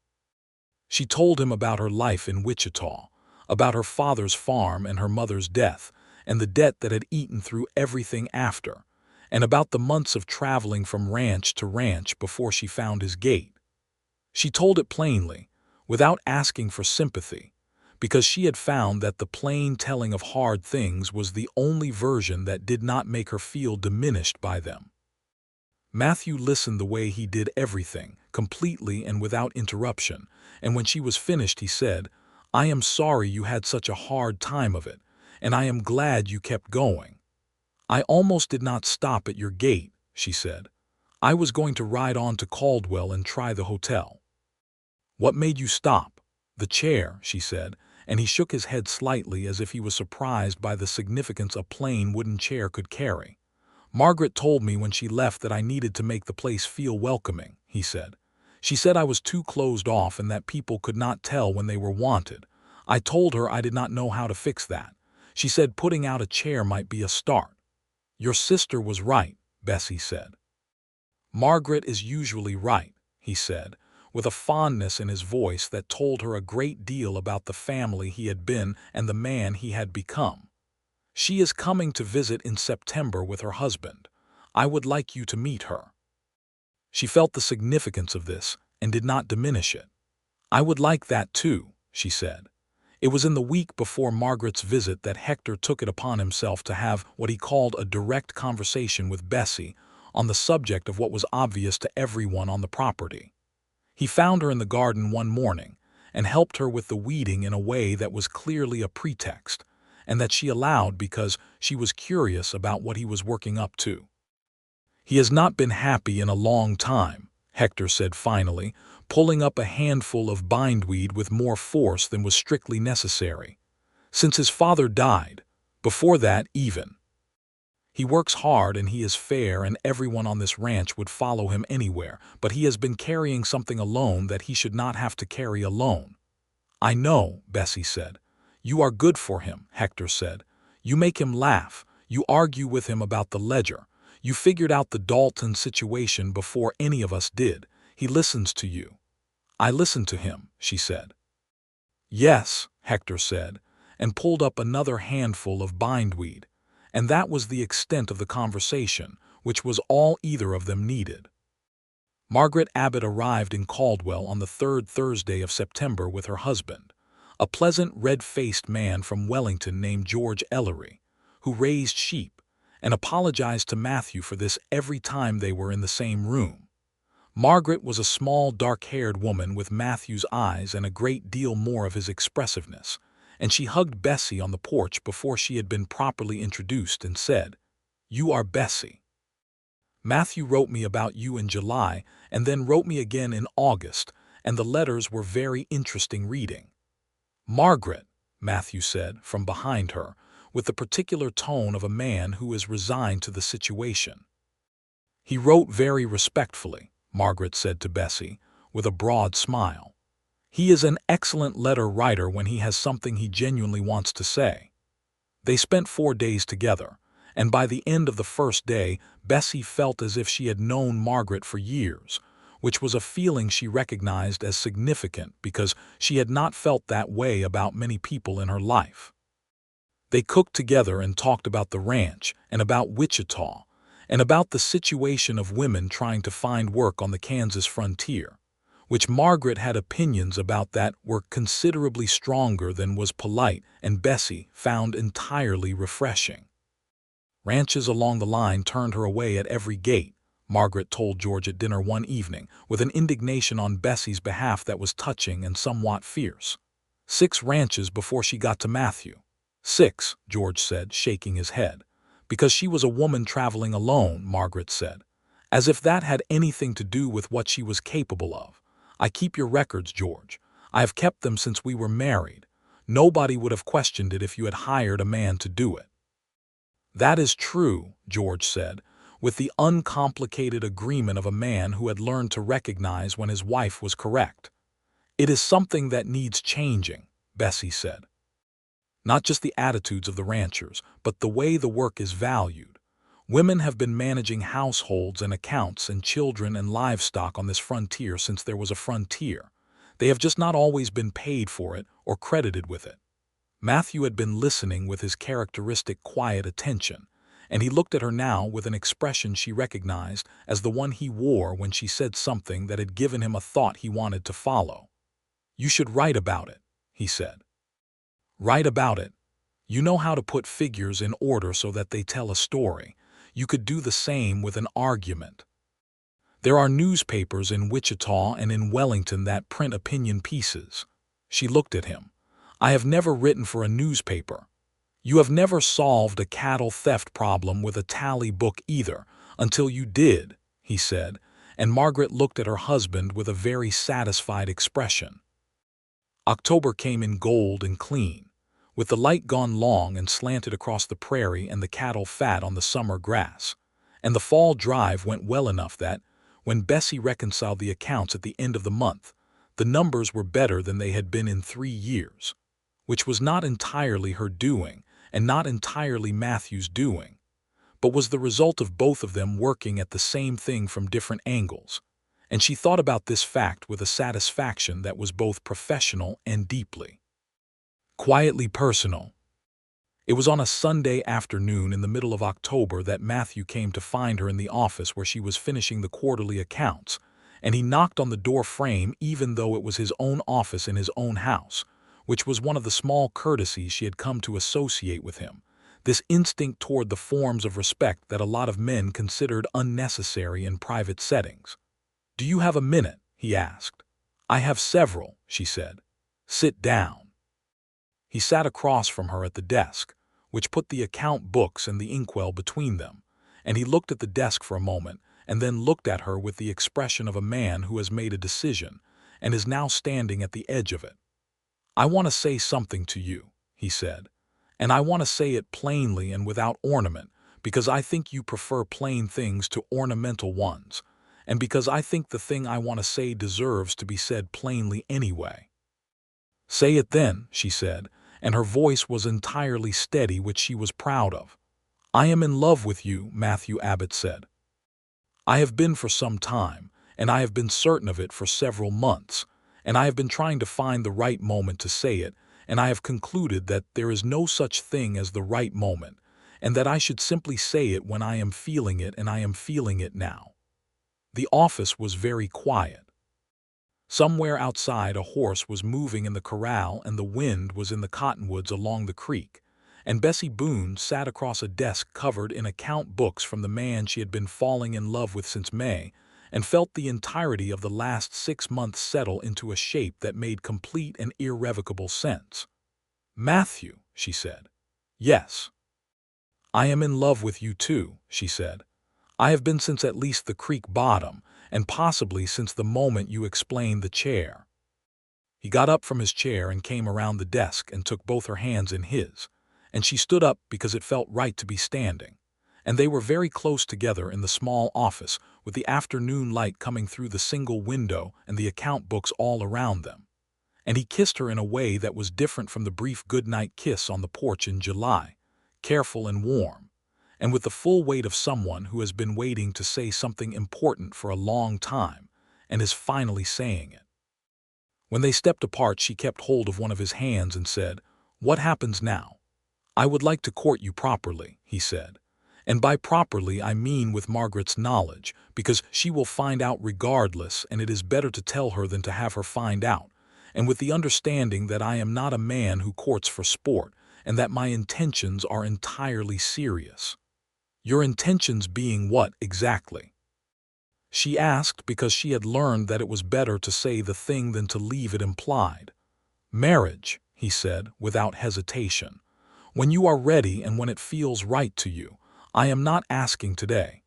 She told him about her life in Wichita, about her father's farm and her mother's death, and the debt that had eaten through everything after, and about the months of traveling from ranch to ranch before she found his gate. She told it plainly, without asking for sympathy, because she had found that the plain telling of hard things was the only version that did not make her feel diminished by them. Matthew listened the way he did everything, completely and without interruption, and when she was finished he said, "I am sorry you had such a hard time of it, and I am glad you kept going. I almost did not stop at your gate," she said. "I was going to ride on to Caldwell and try the hotel." "What made you stop?" "The chair," she said, and he shook his head slightly as if he was surprised by the significance a plain wooden chair could carry. "Margaret told me when she left that I needed to make the place feel welcoming," he said. "She said I was too closed off and that people could not tell when they were wanted. I told her I did not know how to fix that. She said putting out a chair might be a start." "Your sister was right," Bessie said. "Margaret is usually right," he said, with a fondness in his voice that told her a great deal about the family he had been and the man he had become. She is coming to visit in September with her husband. I would like you to meet her." She felt the significance of this and did not diminish it. "I would like that too," she said. It was in the week before Margaret's visit that Hector took it upon himself to have what he called a direct conversation with Bessie on the subject of what was obvious to everyone on the property. He found her in the garden one morning and helped her with the weeding in a way that was clearly a pretext, and that she allowed because she was curious about what he was working up to. "He has not been happy in a long time," Hector said finally, pulling up a handful of bindweed with more force than was strictly necessary. "Since his father died, before that even. He works hard and he is fair and everyone on this ranch would follow him anywhere, but he has been carrying something alone that he should not have to carry alone." "I know," Bessie said. "You are good for him," Hector said. "You make him laugh. You argue with him about the ledger. You figured out the Dalton situation before any of us did. He listens to you." "I listen to him," she said. "Yes," Hector said, and pulled up another handful of bindweed. And that was the extent of the conversation, which was all either of them needed. Margaret Abbott arrived in Caldwell on the third Thursday of September with her husband, a pleasant red-faced man from Wellington named George Ellery, who raised sheep, and apologized to Matthew for this every time they were in the same room. Margaret was a small, dark-haired woman with Matthew's eyes and a great deal more of his expressiveness, and she hugged Bessie on the porch before she had been properly introduced and said, "You are Bessie. Matthew wrote me about you in July and then wrote me again in August, and the letters were very interesting reading." "Margaret," Matthew said from behind her, with the particular tone of a man who is resigned to the situation. "He wrote very respectfully," Margaret said to Bessie, with a broad smile. "He is an excellent letter writer when he has something he genuinely wants to say." They spent 4 days together, and by the end of the first day, Bessie felt as if she had known Margaret for years, which was a feeling she recognized as significant because she had not felt that way about many people in her life. They cooked together and talked about the ranch and about Wichita and about the situation of women trying to find work on the Kansas frontier, which Margaret had opinions about that were considerably stronger than was polite and Bessie found entirely refreshing. "Ranches along the line turned her away at every gate," Margaret told George at dinner one evening, with an indignation on Bessie's behalf that was touching and somewhat fierce. 6 ranches before she got to Matthew." "6," George said, shaking his head. "Because she was a woman traveling alone," Margaret said. "As if that had anything to do with what she was capable of. I keep your records, George. I have kept them since we were married. Nobody would have questioned it if you had hired a man to do it." "That is true," George said, with the uncomplicated agreement of a man who had learned to recognize when his wife was correct. "It is something that needs changing," Bessie said. "Not just the attitudes of the ranchers, but the way the work is valued. Women have been managing households and accounts and children and livestock on this frontier since there was a frontier. They have just not always been paid for it or credited with it." Matthew had been listening with his characteristic quiet attention, and he looked at her now with an expression she recognized as the one he wore when she said something that had given him a thought he wanted to follow. "You should write about it," he said. "Write about it. You know how to put figures in order so that they tell a story. You could do the same with an argument. There are newspapers in Wichita and in Wellington that print opinion pieces." She looked at him. "I have never written for a newspaper. You have never solved a cattle theft problem with a tally book either, until you did," he said, and Margaret looked at her husband with a very satisfied expression. October came in gold and clean, with the light gone long and slanted across the prairie and the cattle fat on the summer grass, and the fall drive went well enough that, when Bessie reconciled the accounts at the end of the month, the numbers were better than they had been in 3 years, which was not entirely her doing and not entirely Matthew's doing, but was the result of both of them working at the same thing from different angles, and she thought about this fact with a satisfaction that was both professional and deeply, quietly personal. It was on a Sunday afternoon in the middle of October that Matthew came to find her in the office where she was finishing the quarterly accounts, and he knocked on the door frame even though it was his own office in his own house, which was one of the small courtesies she had come to associate with him, this instinct toward the forms of respect that a lot of men considered unnecessary in private settings. "Do you have a minute?" he asked. "I have several," she said. "Sit down." He sat across from her at the desk, which put the account books and the inkwell between them, and he looked at the desk for a moment and then looked at her with the expression of a man who has made a decision and is now standing at the edge of it. "I want to say something to you," he said, "and I want to say it plainly and without ornament because I think you prefer plain things to ornamental ones, and because I think the thing I want to say deserves to be said plainly anyway." "Say it then," she said, and her voice was entirely steady, which she was proud of. "I am in love with you," Matthew Abbott said. "I have been for some time, and I have been certain of it for several months, and I have been trying to find the right moment to say it, and I have concluded that there is no such thing as the right moment, and that I should simply say it when I am feeling it, and I am feeling it now." The office was very quiet. Somewhere outside a horse was moving in the corral and the wind was in the cottonwoods along the creek, and Bessie Boone sat across a desk covered in account books from the man she had been falling in love with since May, and felt the entirety of the last 6 months settle into a shape that made complete and irrevocable sense. "Matthew," she said. "Yes." "I am in love with you too," she said. "I have been since at least the creek bottom, and possibly since the moment you explained the chair." He got up from his chair and came around the desk and took both her hands in his, and she stood up because it felt right to be standing, and they were very close together in the small office with the afternoon light coming through the single window and the account books all around them. And he kissed her in a way that was different from the brief goodnight kiss on the porch in July, careful and warm, and with the full weight of someone who has been waiting to say something important for a long time and is finally saying it. When they stepped apart, she kept hold of one of his hands and said, "What happens now?" "I would like to court you properly," he said. "And by properly I mean with Margaret's knowledge, because she will find out regardless, and it is better to tell her than to have her find out, and with the understanding that I am not a man who courts for sport, and that my intentions are entirely serious." "Your intentions being what, exactly?" she asked, because she had learned that it was better to say the thing than to leave it implied. "Marriage," he said, without hesitation. "When you are ready and when it feels right to you. I am not asking today.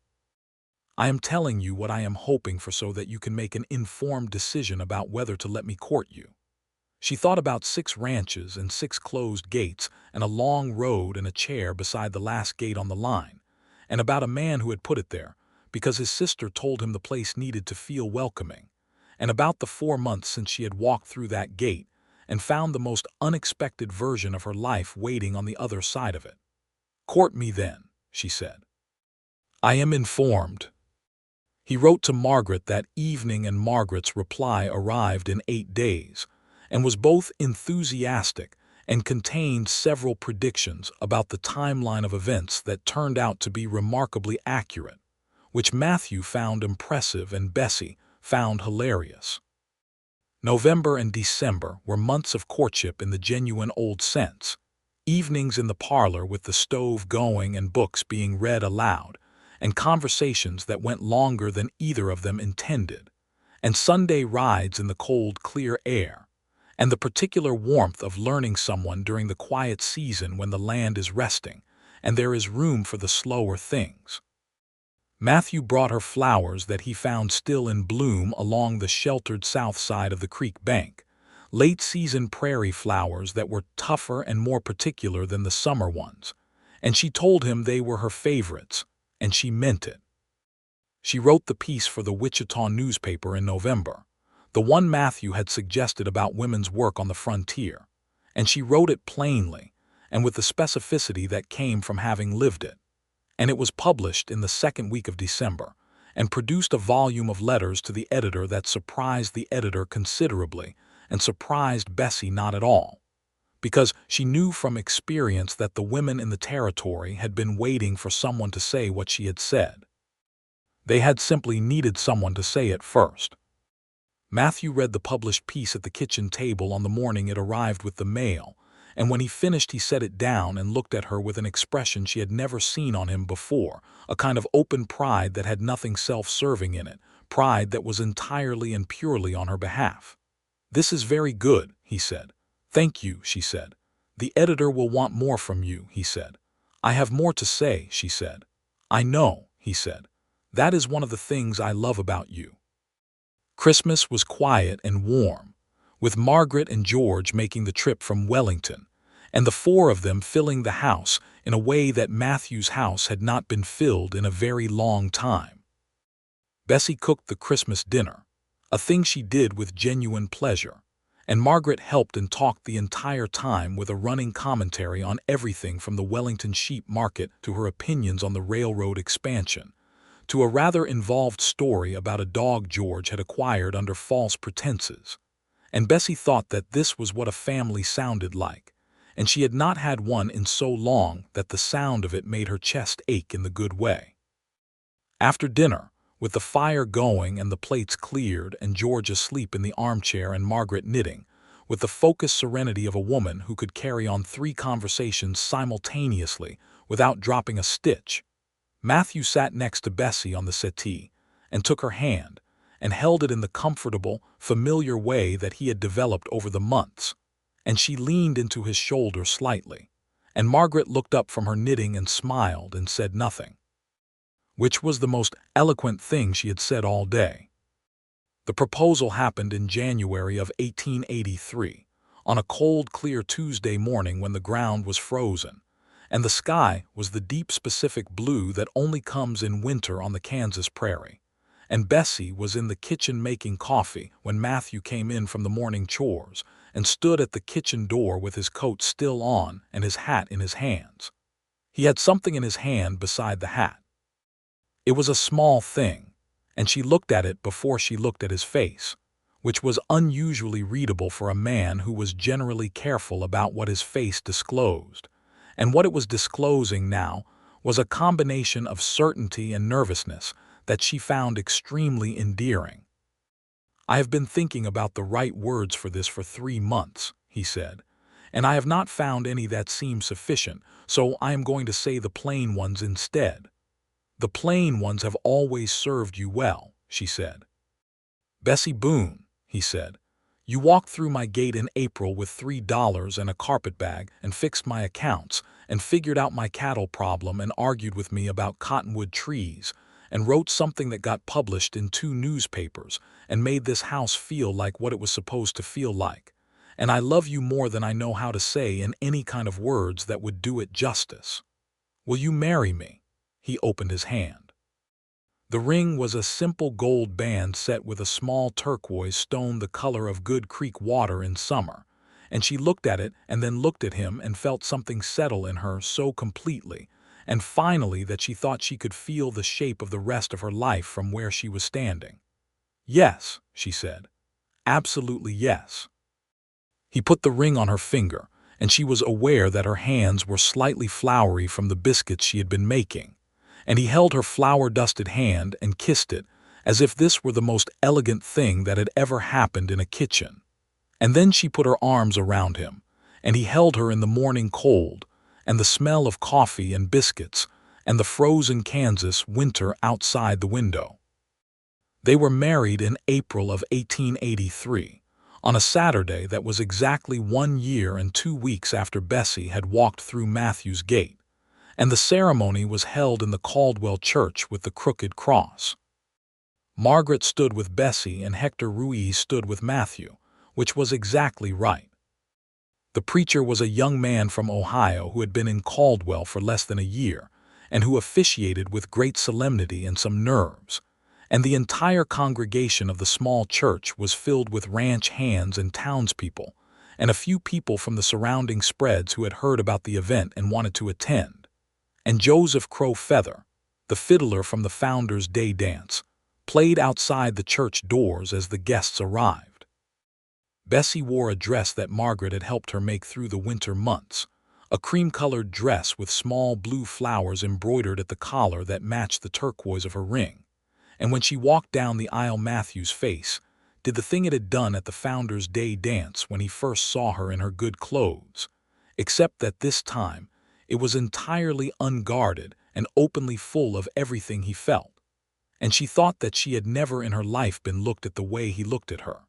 I am telling you what I am hoping for so that you can make an informed decision about whether to let me court you." She thought about 6 ranches and 6 closed gates and a long road and a chair beside the last gate on the line, and about a man who had put it there, because his sister told him the place needed to feel welcoming, and about the 4 months since she had walked through that gate and found the most unexpected version of her life waiting on the other side of it. "Court me then," she said. "I am informed." He wrote to Margaret that evening, and Margaret's reply arrived in 8 days, and was both enthusiastic and contained several predictions about the timeline of events that turned out to be remarkably accurate, which Matthew found impressive and Bessie found hilarious. November and December were months of courtship in the genuine old sense, evenings in the parlor with the stove going and books being read aloud, and conversations that went longer than either of them intended, and Sunday rides in the cold, clear air, and the particular warmth of learning someone during the quiet season when the land is resting, and there is room for the slower things. Matthew brought her flowers that he found still in bloom along the sheltered south side of the creek bank, late-season prairie flowers that were tougher and more particular than the summer ones, and she told him they were her favorites, and she meant it. She wrote the piece for the Wichita newspaper in November, the one Matthew had suggested about women's work on the frontier, and she wrote it plainly and with the specificity that came from having lived it, and it was published in the second week of December and produced a volume of letters to the editor that surprised the editor considerably and surprised Bessie not at all. because she knew from experience that the women in the territory had been waiting for someone to say what she had said. They had simply needed someone to say it first. Matthew read the published piece at the kitchen table on the morning it arrived with the mail, and when he finished he set it down and looked at her with an expression she had never seen on him before, a kind of open pride that had nothing self-serving in it, pride that was entirely and purely on her behalf. "This is very good," he said. "Thank you," she said. "The editor will want more from you," he said. "I have more to say," she said. "I know," he said. "That is one of the things I love about you." Christmas was quiet and warm, with Margaret and George making the trip from Wellington, and the four of them filling the house in a way that Matthew's house had not been filled in a very long time. Bessie cooked the Christmas dinner, a thing she did with genuine pleasure, and Margaret helped and talked the entire time with a running commentary on everything from the Wellington sheep market to her opinions on the railroad expansion, to a rather involved story about a dog George had acquired under false pretenses. And Bessie thought that this was what a family sounded like, and she had not had one in so long that the sound of it made her chest ache in the good way. After dinner, with the fire going and the plates cleared and George asleep in the armchair and Margaret knitting, with the focused serenity of a woman who could carry on 3 conversations simultaneously without dropping a stitch, Matthew sat next to Bessie on the settee and took her hand and held it in the comfortable, familiar way that he had developed over the months, and she leaned into his shoulder slightly, and Margaret looked up from her knitting and smiled and said nothing, which was the most eloquent thing she had said all day. The proposal happened in January of 1883, on a cold, clear Tuesday morning when the ground was frozen, and the sky was the deep Pacific blue that only comes in winter on the Kansas prairie, and Bessie was in the kitchen making coffee when Matthew came in from the morning chores and stood at the kitchen door with his coat still on and his hat in his hands. He had something in his hand beside the hat. It was a small thing, and she looked at it before she looked at his face, which was unusually readable for a man who was generally careful about what his face disclosed. And what it was disclosing now was a combination of certainty and nervousness that she found extremely endearing. "I have been thinking about the right words for this for 3 months," he said, "and I have not found any that seem sufficient, so I am going to say the plain ones instead." "The plain ones have always served you well," she said. "Bessie Boone," he said, "you walked through my gate in April with $3 and a carpetbag and fixed my accounts and figured out my cattle problem and argued with me about cottonwood trees and wrote something that got published in 2 newspapers and made this house feel like what it was supposed to feel like. And I love you more than I know how to say in any kind of words that would do it justice. Will you marry me?" He opened his hand. The ring was a simple gold band set with a small turquoise stone the color of Good Creek water in summer, and she looked at it and then looked at him and felt something settle in her so completely, and finally that she thought she could feel the shape of the rest of her life from where she was standing. "Yes," she said. "Absolutely yes." He put the ring on her finger, and she was aware that her hands were slightly floury from the biscuits she had been making, and he held her flour-dusted hand and kissed it as if this were the most elegant thing that had ever happened in a kitchen. And then she put her arms around him, and he held her in the morning cold, and the smell of coffee and biscuits, and the frozen Kansas winter outside the window. They were married in April of 1883, on a Saturday that was exactly 1 year and 2 weeks after Bessie had walked through Matthew's gate, and the ceremony was held in the Caldwell Church with the crooked cross. Margaret stood with Bessie and Hector Ruiz stood with Matthew, which was exactly right. The preacher was a young man from Ohio who had been in Caldwell for less than a year, and who officiated with great solemnity and some nerves, and the entire congregation of the small church was filled with ranch hands and townspeople, and a few people from the surrounding spreads who had heard about the event and wanted to attend. And Joseph Crow Feather, the fiddler from the Founder's Day dance, played outside the church doors as the guests arrived. Bessie wore a dress that Margaret had helped her make through the winter months, a cream-colored dress with small blue flowers embroidered at the collar that matched the turquoise of her ring. And when she walked down the aisle, Matthew's face did the thing it had done at the Founders' Day dance when he first saw her in her good clothes, except that this time it was entirely unguarded and openly full of everything he felt. And she thought that she had never in her life been looked at the way he looked at her.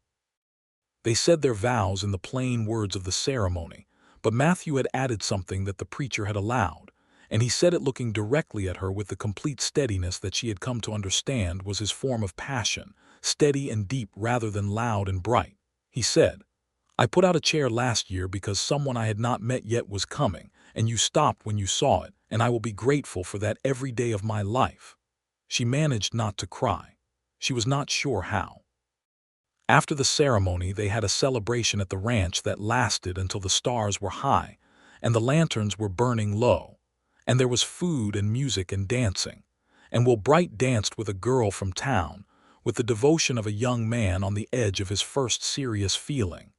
They said their vows in the plain words of the ceremony, but Matthew had added something that the preacher had allowed, and he said it looking directly at her with the complete steadiness that she had come to understand was his form of passion, steady and deep rather than loud and bright. He said, "I put out a chair last year because someone I had not met yet was coming, and you stopped when you saw it, and I will be grateful for that every day of my life." She managed not to cry. She was not sure how. After the ceremony, they had a celebration at the ranch that lasted until the stars were high and the lanterns were burning low, and there was food and music and dancing, and Will Bright danced with a girl from town with the devotion of a young man on the edge of his first serious feeling,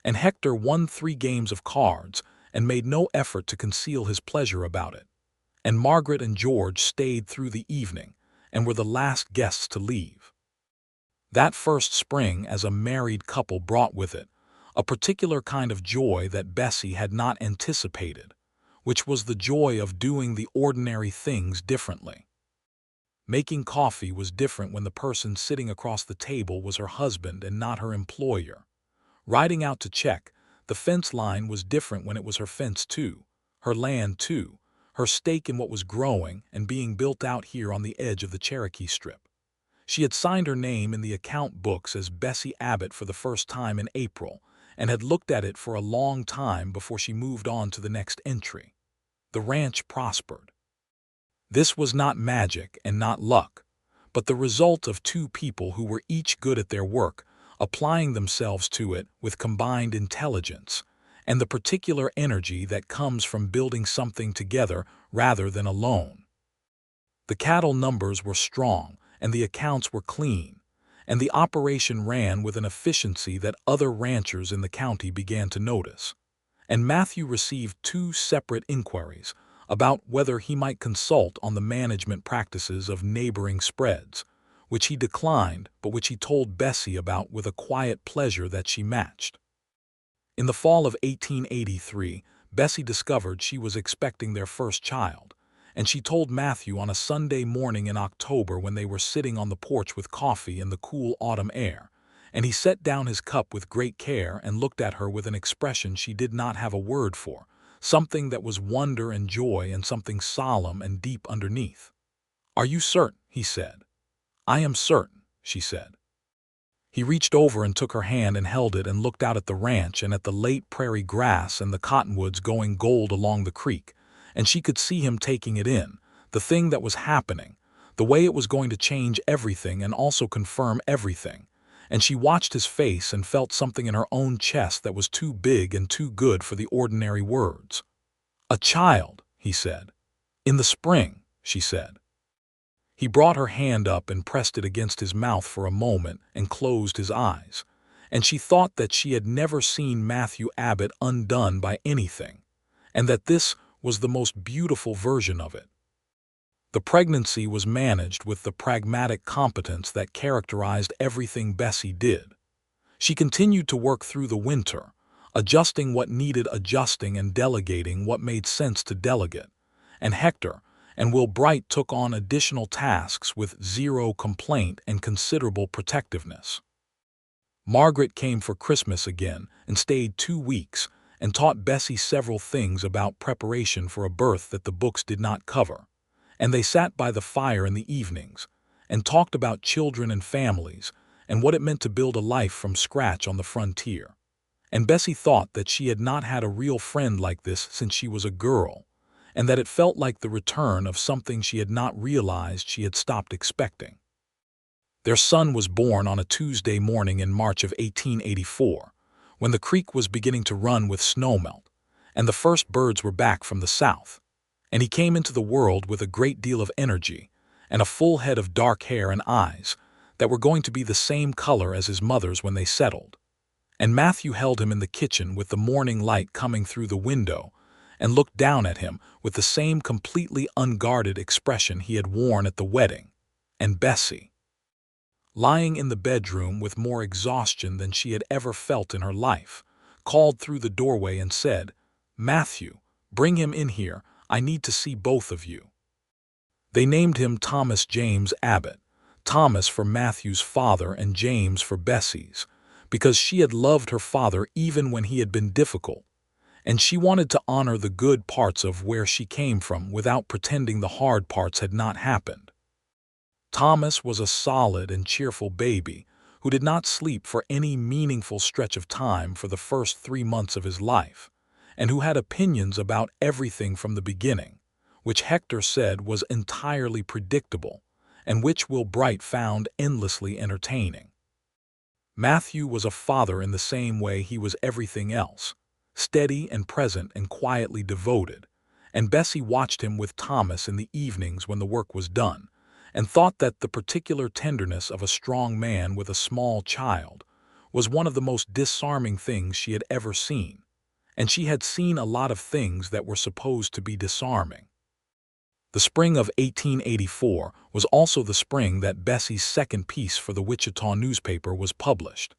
and Hector won 3 games of cards and made no effort to conceal his pleasure about it, and Margaret and George stayed through the evening and were the last guests to leave. That first spring as a married couple brought with it a particular kind of joy that Bessie had not anticipated, which was the joy of doing the ordinary things differently. Making coffee was different when the person sitting across the table was her husband and not her employer. Riding out to check the fence line was different when it was her fence too, her land too, her stake in what was growing and being built out here on the edge of the Cherokee Strip. She had signed her name in the account books as Bessie Abbott for the first time in April and had looked at it for a long time before she moved on to the next entry. The ranch prospered. This was not magic and not luck, but the result of 2 people who were each good at their work, applying themselves to it with combined intelligence and the particular energy that comes from building something together rather than alone. The cattle numbers were strong, and the accounts were clean, and the operation ran with an efficiency that other ranchers in the county began to notice. And Matthew received 2 separate inquiries about whether he might consult on the management practices of neighboring spreads, which he declined but which he told Bessie about with a quiet pleasure that she matched. In the fall of 1883, Bessie discovered she was expecting their first child, and she told Matthew on a Sunday morning in October when they were sitting on the porch with coffee in the cool autumn air, and he set down his cup with great care and looked at her with an expression she did not have a word for, something that was wonder and joy and something solemn and deep underneath. "Are you certain?" he said. "I am certain," she said. He reached over and took her hand and held it and looked out at the ranch and at the late prairie grass and the cottonwoods going gold along the creek, and she could see him taking it in, the thing that was happening, the way it was going to change everything and also confirm everything, and she watched his face and felt something in her own chest that was too big and too good for the ordinary words. "A child," he said. "In the spring," she said. He brought her hand up and pressed it against his mouth for a moment and closed his eyes, and she thought that she had never seen Matthew Abbott undone by anything, and that this was the most beautiful version of it. The pregnancy was managed with the pragmatic competence that characterized everything Bessie did. She continued to work through the winter, adjusting what needed adjusting and delegating what made sense to delegate, and Hector and Will Bright took on additional tasks with 0 complaint and considerable protectiveness. Margaret came for Christmas again and stayed 2 weeks and taught Bessie several things about preparation for a birth that the books did not cover, and they sat by the fire in the evenings and talked about children and families and what it meant to build a life from scratch on the frontier. And Bessie thought that she had not had a real friend like this since she was a girl, and that it felt like the return of something she had not realized she had stopped expecting. Their son was born on a Tuesday morning in March of 1884, when the creek was beginning to run with snowmelt, and the first birds were back from the south, and he came into the world with a great deal of energy and a full head of dark hair and eyes that were going to be the same color as his mother's when they settled. and Matthew held him in the kitchen with the morning light coming through the window and looked down at him with the same completely unguarded expression he had worn at the wedding. And Bessie, lying in the bedroom with more exhaustion than she had ever felt in her life, called through the doorway and said, "Matthew, bring him in here. I need to see both of you." They named him Thomas James Abbott, Thomas for Matthew's father and James for Bessie's, because she had loved her father even when he had been difficult, and she wanted to honor the good parts of where she came from without pretending the hard parts had not happened. Thomas was a solid and cheerful baby who did not sleep for any meaningful stretch of time for the first 3 months of his life, and who had opinions about everything from the beginning, which Hector said was entirely predictable, and which Will Bright found endlessly entertaining. Matthew was a father in the same way he was everything else, steady and present and quietly devoted, and Bessie watched him with Thomas in the evenings when the work was done, and thought that the particular tenderness of a strong man with a small child was one of the most disarming things she had ever seen, and she had seen a lot of things that were supposed to be disarming. The spring of 1884 was also the spring that Bessie's second piece for the Wichita newspaper was published,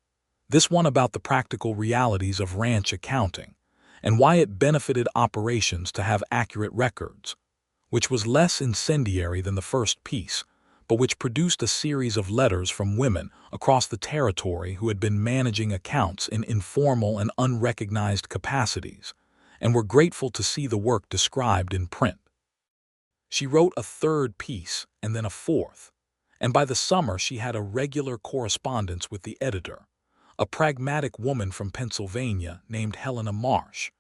this one about the practical realities of ranch accounting and why it benefited operations to have accurate records, which was less incendiary than the first piece, but which produced a series of letters from women across the territory who had been managing accounts in informal and unrecognized capacities, and were grateful to see the work described in print. She wrote a third piece and then a fourth, and by the summer she had a regular correspondence with the editor, a pragmatic woman from Pennsylvania named Helena Marsh,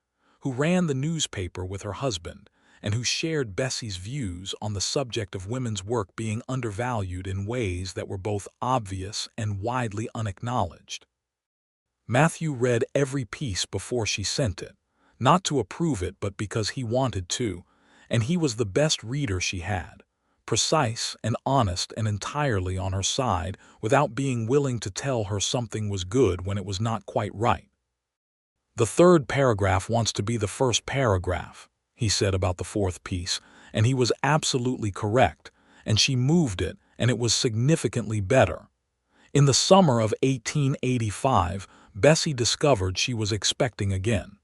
who ran the newspaper with her husband and who shared Bessie's views on the subject of women's work being undervalued in ways that were both obvious and widely unacknowledged. Matthew read every piece before she sent it, not to approve it but because he wanted to, and he was the best reader she had, precise and honest and entirely on her side without being willing to tell her something was good when it was not quite right. "The third paragraph wants to be the first paragraph," he said about the fourth piece, and he was absolutely correct, and she moved it, and it was significantly better. In the summer of 1885, Bessie discovered she was expecting again.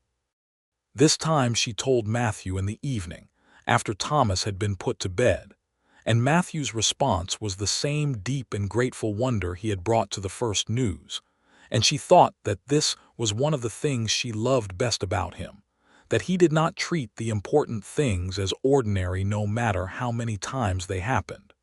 This time she told Matthew in the evening, after Thomas had been put to bed, and Matthew's response was the same deep and grateful wonder he had brought to the first news, and she thought that this was one of the things she loved best about him, that he did not treat the important things as ordinary no matter how many times they happened.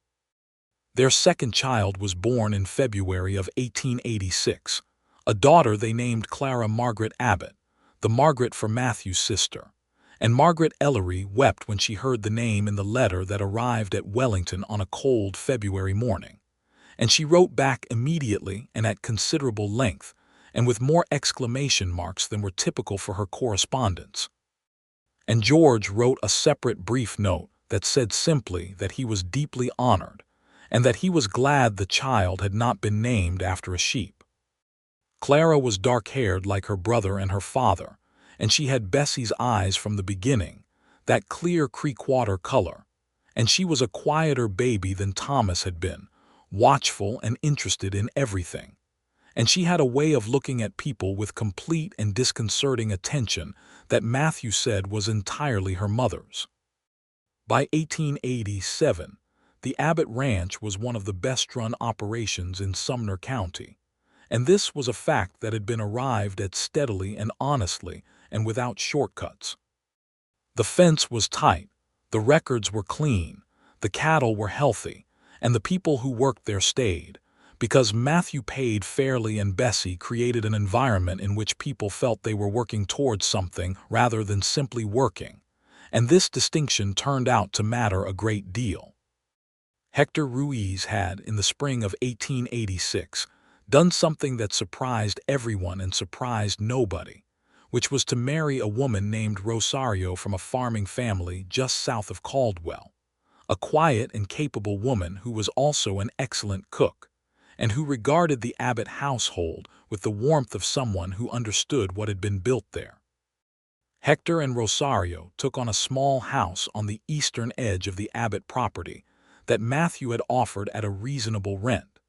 Their second child was born in February of 1886, a daughter they named Clara Margaret Abbott, the Margaret for Matthew's sister, and Margaret Ellery wept when she heard the name in the letter that arrived at Wellington on a cold February morning, and she wrote back immediately and at considerable length, and with more exclamation marks than were typical for her correspondence. And George wrote a separate brief note that said simply that he was deeply honored, and that he was glad the child had not been named after a sheep. Clara was dark-haired like her brother and her father, and she had Bessie's eyes from the beginning, that clear creek-water color, and she was a quieter baby than Thomas had been, watchful and interested in everything, and she had a way of looking at people with complete and disconcerting attention that Matthew said was entirely her mother's. By 1887, the Abbott Ranch was one of the best-run operations in Sumner County, and this was a fact that had been arrived at steadily and honestly and without shortcuts. The fence was tight, the records were clean, the cattle were healthy, and the people who worked there stayed, because Matthew paid fairly and Bessie created an environment in which people felt they were working towards something rather than simply working, and this distinction turned out to matter a great deal. Hector Ruiz had, in the spring of 1886, done something that surprised everyone and surprised nobody, which was to marry a woman named Rosario from a farming family just south of Caldwell, a quiet and capable woman who was also an excellent cook, and who regarded the Abbott household with the warmth of someone who understood what had been built there. Hector and Rosario took on a small house on the eastern edge of the Abbott property that Matthew had offered at a reasonable rent,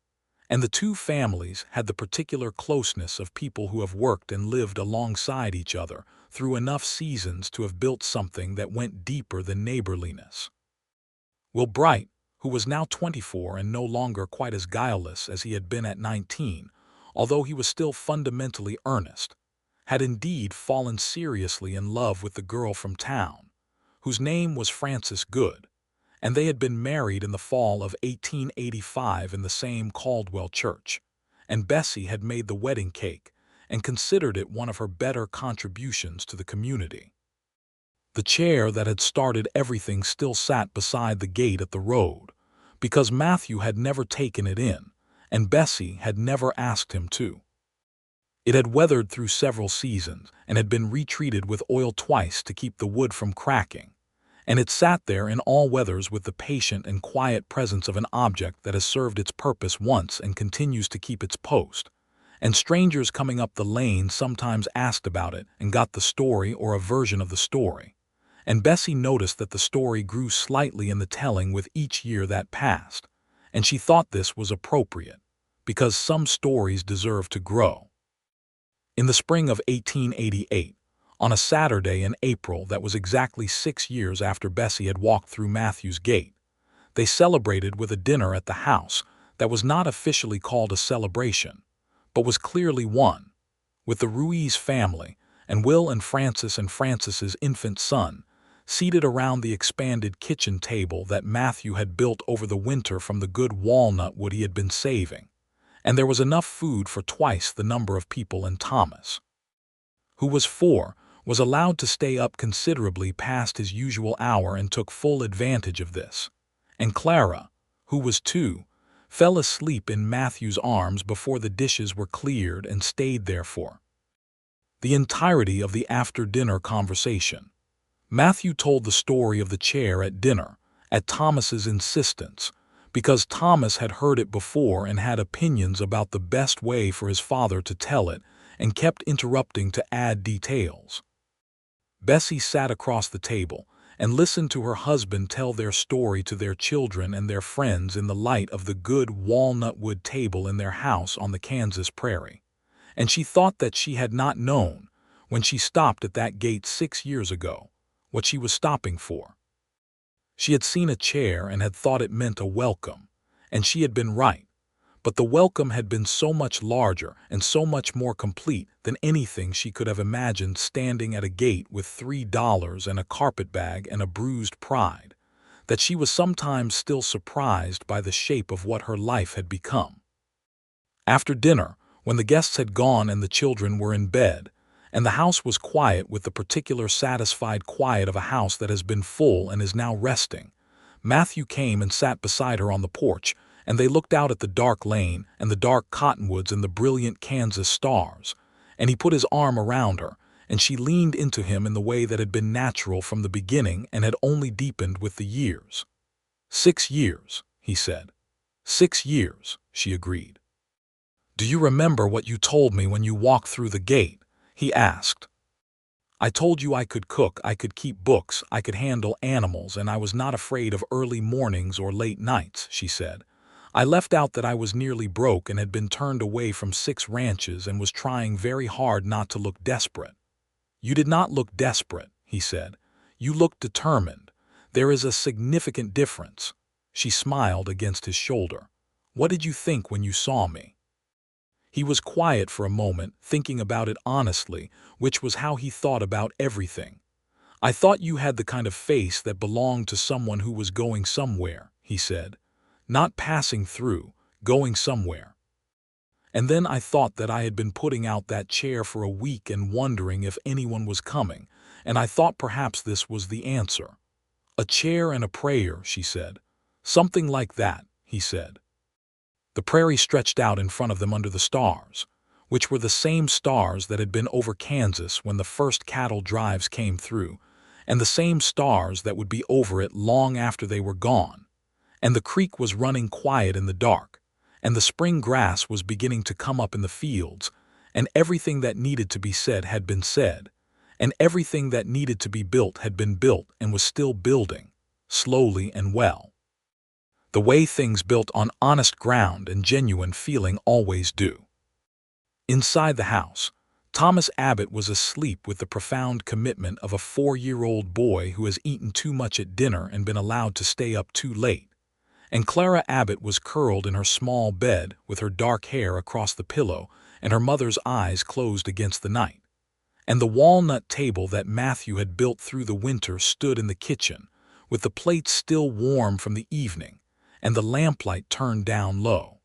and the two families had the particular closeness of people who have worked and lived alongside each other through enough seasons to have built something that went deeper than neighborliness. Will Bright, who was now 24 and no longer quite as guileless as he had been at 19, although he was still fundamentally earnest, had indeed fallen seriously in love with the girl from town, whose name was Frances Good, and they had been married in the fall of 1885 in the same Caldwell church, and Bessie had made the wedding cake and considered it one of her better contributions to the community. The chair that had started everything still sat beside the gate at the road, because Matthew had never taken it in, and Bessie had never asked him to. It had weathered through several seasons and had been retreated with oil twice to keep the wood from cracking, and it sat there in all weathers with the patient and quiet presence of an object that has served its purpose once and continues to keep its post, and strangers coming up the lane sometimes asked about it and got the story or a version of the story, and Bessie noticed that the story grew slightly in the telling with each year that passed, and she thought this was appropriate, because some stories deserve to grow. In the spring of 1888, on a Saturday in April that was exactly 6 years after Bessie had walked through Matthew's gate, they celebrated with a dinner at the house that was not officially called a celebration, but was clearly one, with the Ruiz family and Will and Frances's infant son seated around the expanded kitchen table that Matthew had built over the winter from the good walnut wood he had been saving, and there was enough food for twice the number of people, and Thomas, who was 4, was allowed to stay up considerably past his usual hour and took full advantage of this, and Clara, who was 2, fell asleep in Matthew's arms before the dishes were cleared and stayed there for the entirety of the after-dinner conversation. Matthew told the story of the chair at dinner, at Thomas's insistence, because Thomas had heard it before and had opinions about the best way for his father to tell it and kept interrupting to add details. Bessie sat across the table and listened to her husband tell their story to their children and their friends in the light of the good walnut-wood table in their house on the Kansas prairie, and she thought that she had not known, when she stopped at that gate 6 years ago, what she was stopping for. She had seen a chair and had thought it meant a welcome, and she had been right, but the welcome had been so much larger and so much more complete than anything she could have imagined standing at a gate with $3 and a carpetbag and a bruised pride, that she was sometimes still surprised by the shape of what her life had become. After dinner, when the guests had gone and the children were in bed, and the house was quiet with the particular satisfied quiet of a house that has been full and is now resting, Matthew came and sat beside her on the porch, and they looked out at the dark lane and the dark cottonwoods and the brilliant Kansas stars, and he put his arm around her, and she leaned into him in the way that had been natural from the beginning and had only deepened with the years. 6 years, he said. 6 years, she agreed. Do you remember what you told me when you walked through the gate? He asked. I told you I could cook, I could keep books, I could handle animals, and I was not afraid of early mornings or late nights, she said. I left out that I was nearly broke and had been turned away from 6 ranches and was trying very hard not to look desperate. You did not look desperate, he said. You looked determined. There is a significant difference. She smiled against his shoulder. What did you think when you saw me? He was quiet for a moment, thinking about it honestly, which was how he thought about everything. I thought you had the kind of face that belonged to someone who was going somewhere, he said. Not passing through, going somewhere. And then I thought that I had been putting out that chair for a week and wondering if anyone was coming, and I thought perhaps this was the answer. A chair and a prayer, she said. Something like that, he said. The prairie stretched out in front of them under the stars, which were the same stars that had been over Kansas when the first cattle drives came through, and the same stars that would be over it long after they were gone. And the creek was running quiet in the dark, and the spring grass was beginning to come up in the fields, and everything that needed to be said had been said, and everything that needed to be built had been built and was still building, slowly and well. The way things built on honest ground and genuine feeling always do. Inside the house, Thomas Abbott was asleep with the profound commitment of a 4-year-old boy who has eaten too much at dinner and been allowed to stay up too late, and Clara Abbott was curled in her small bed with her dark hair across the pillow and her mother's eyes closed against the night. And the walnut table that Matthew had built through the winter stood in the kitchen, with the plates still warm from the evening and the lamplight turned down low.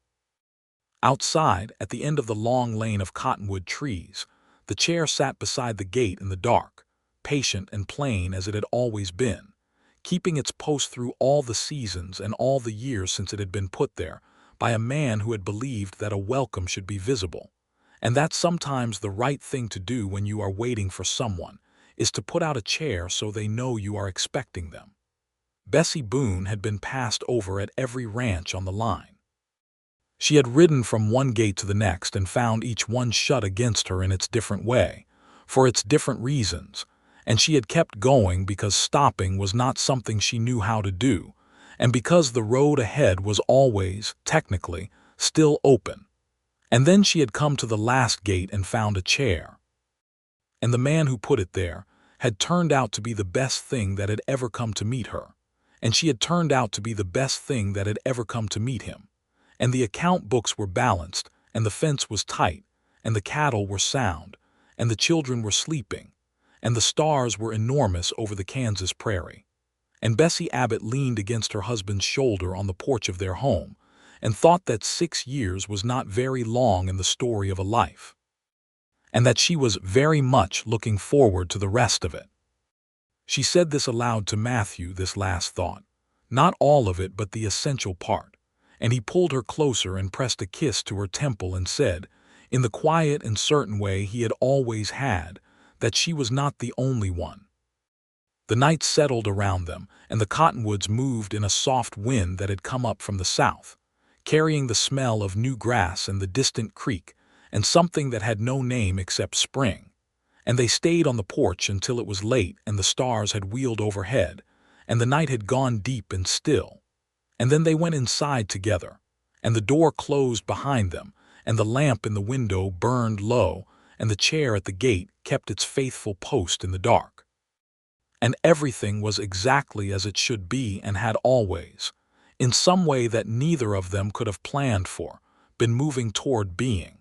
Outside, at the end of the long lane of cottonwood trees, the chair sat beside the gate in the dark, patient and plain as it had always been, keeping its post through all the seasons and all the years since it had been put there by a man who had believed that a welcome should be visible, and that sometimes the right thing to do when you are waiting for someone is to put out a chair so they know you are expecting them. Bessie Boone had been passed over at every ranch on the line. She had ridden from one gate to the next and found each one shut against her in its different way, for its different reasons, and she had kept going because stopping was not something she knew how to do, and because the road ahead was always, technically, still open. And then she had come to the last gate and found a chair. And the man who put it there had turned out to be the best thing that had ever come to meet her, and she had turned out to be the best thing that had ever come to meet him. And the account books were balanced, and the fence was tight, and the cattle were sound, and the children were sleeping, and the stars were enormous over the Kansas prairie. And Bessie Abbott leaned against her husband's shoulder on the porch of their home, and thought that 6 years was not very long in the story of a life, and that she was very much looking forward to the rest of it. She said this aloud to Matthew, this last thought, not all of it but the essential part, and he pulled her closer and pressed a kiss to her temple and said, in the quiet and certain way he had always had, that she was not the only one. The night settled around them, and the cottonwoods moved in a soft wind that had come up from the south, carrying the smell of new grass and the distant creek, and something that had no name except spring. And they stayed on the porch until it was late and the stars had wheeled overhead, and the night had gone deep and still. And then they went inside together, and the door closed behind them, and the lamp in the window burned low, and the chair at the gate kept its faithful post in the dark. And everything was exactly as it should be and had always, in some way that neither of them could have planned for, been moving toward being.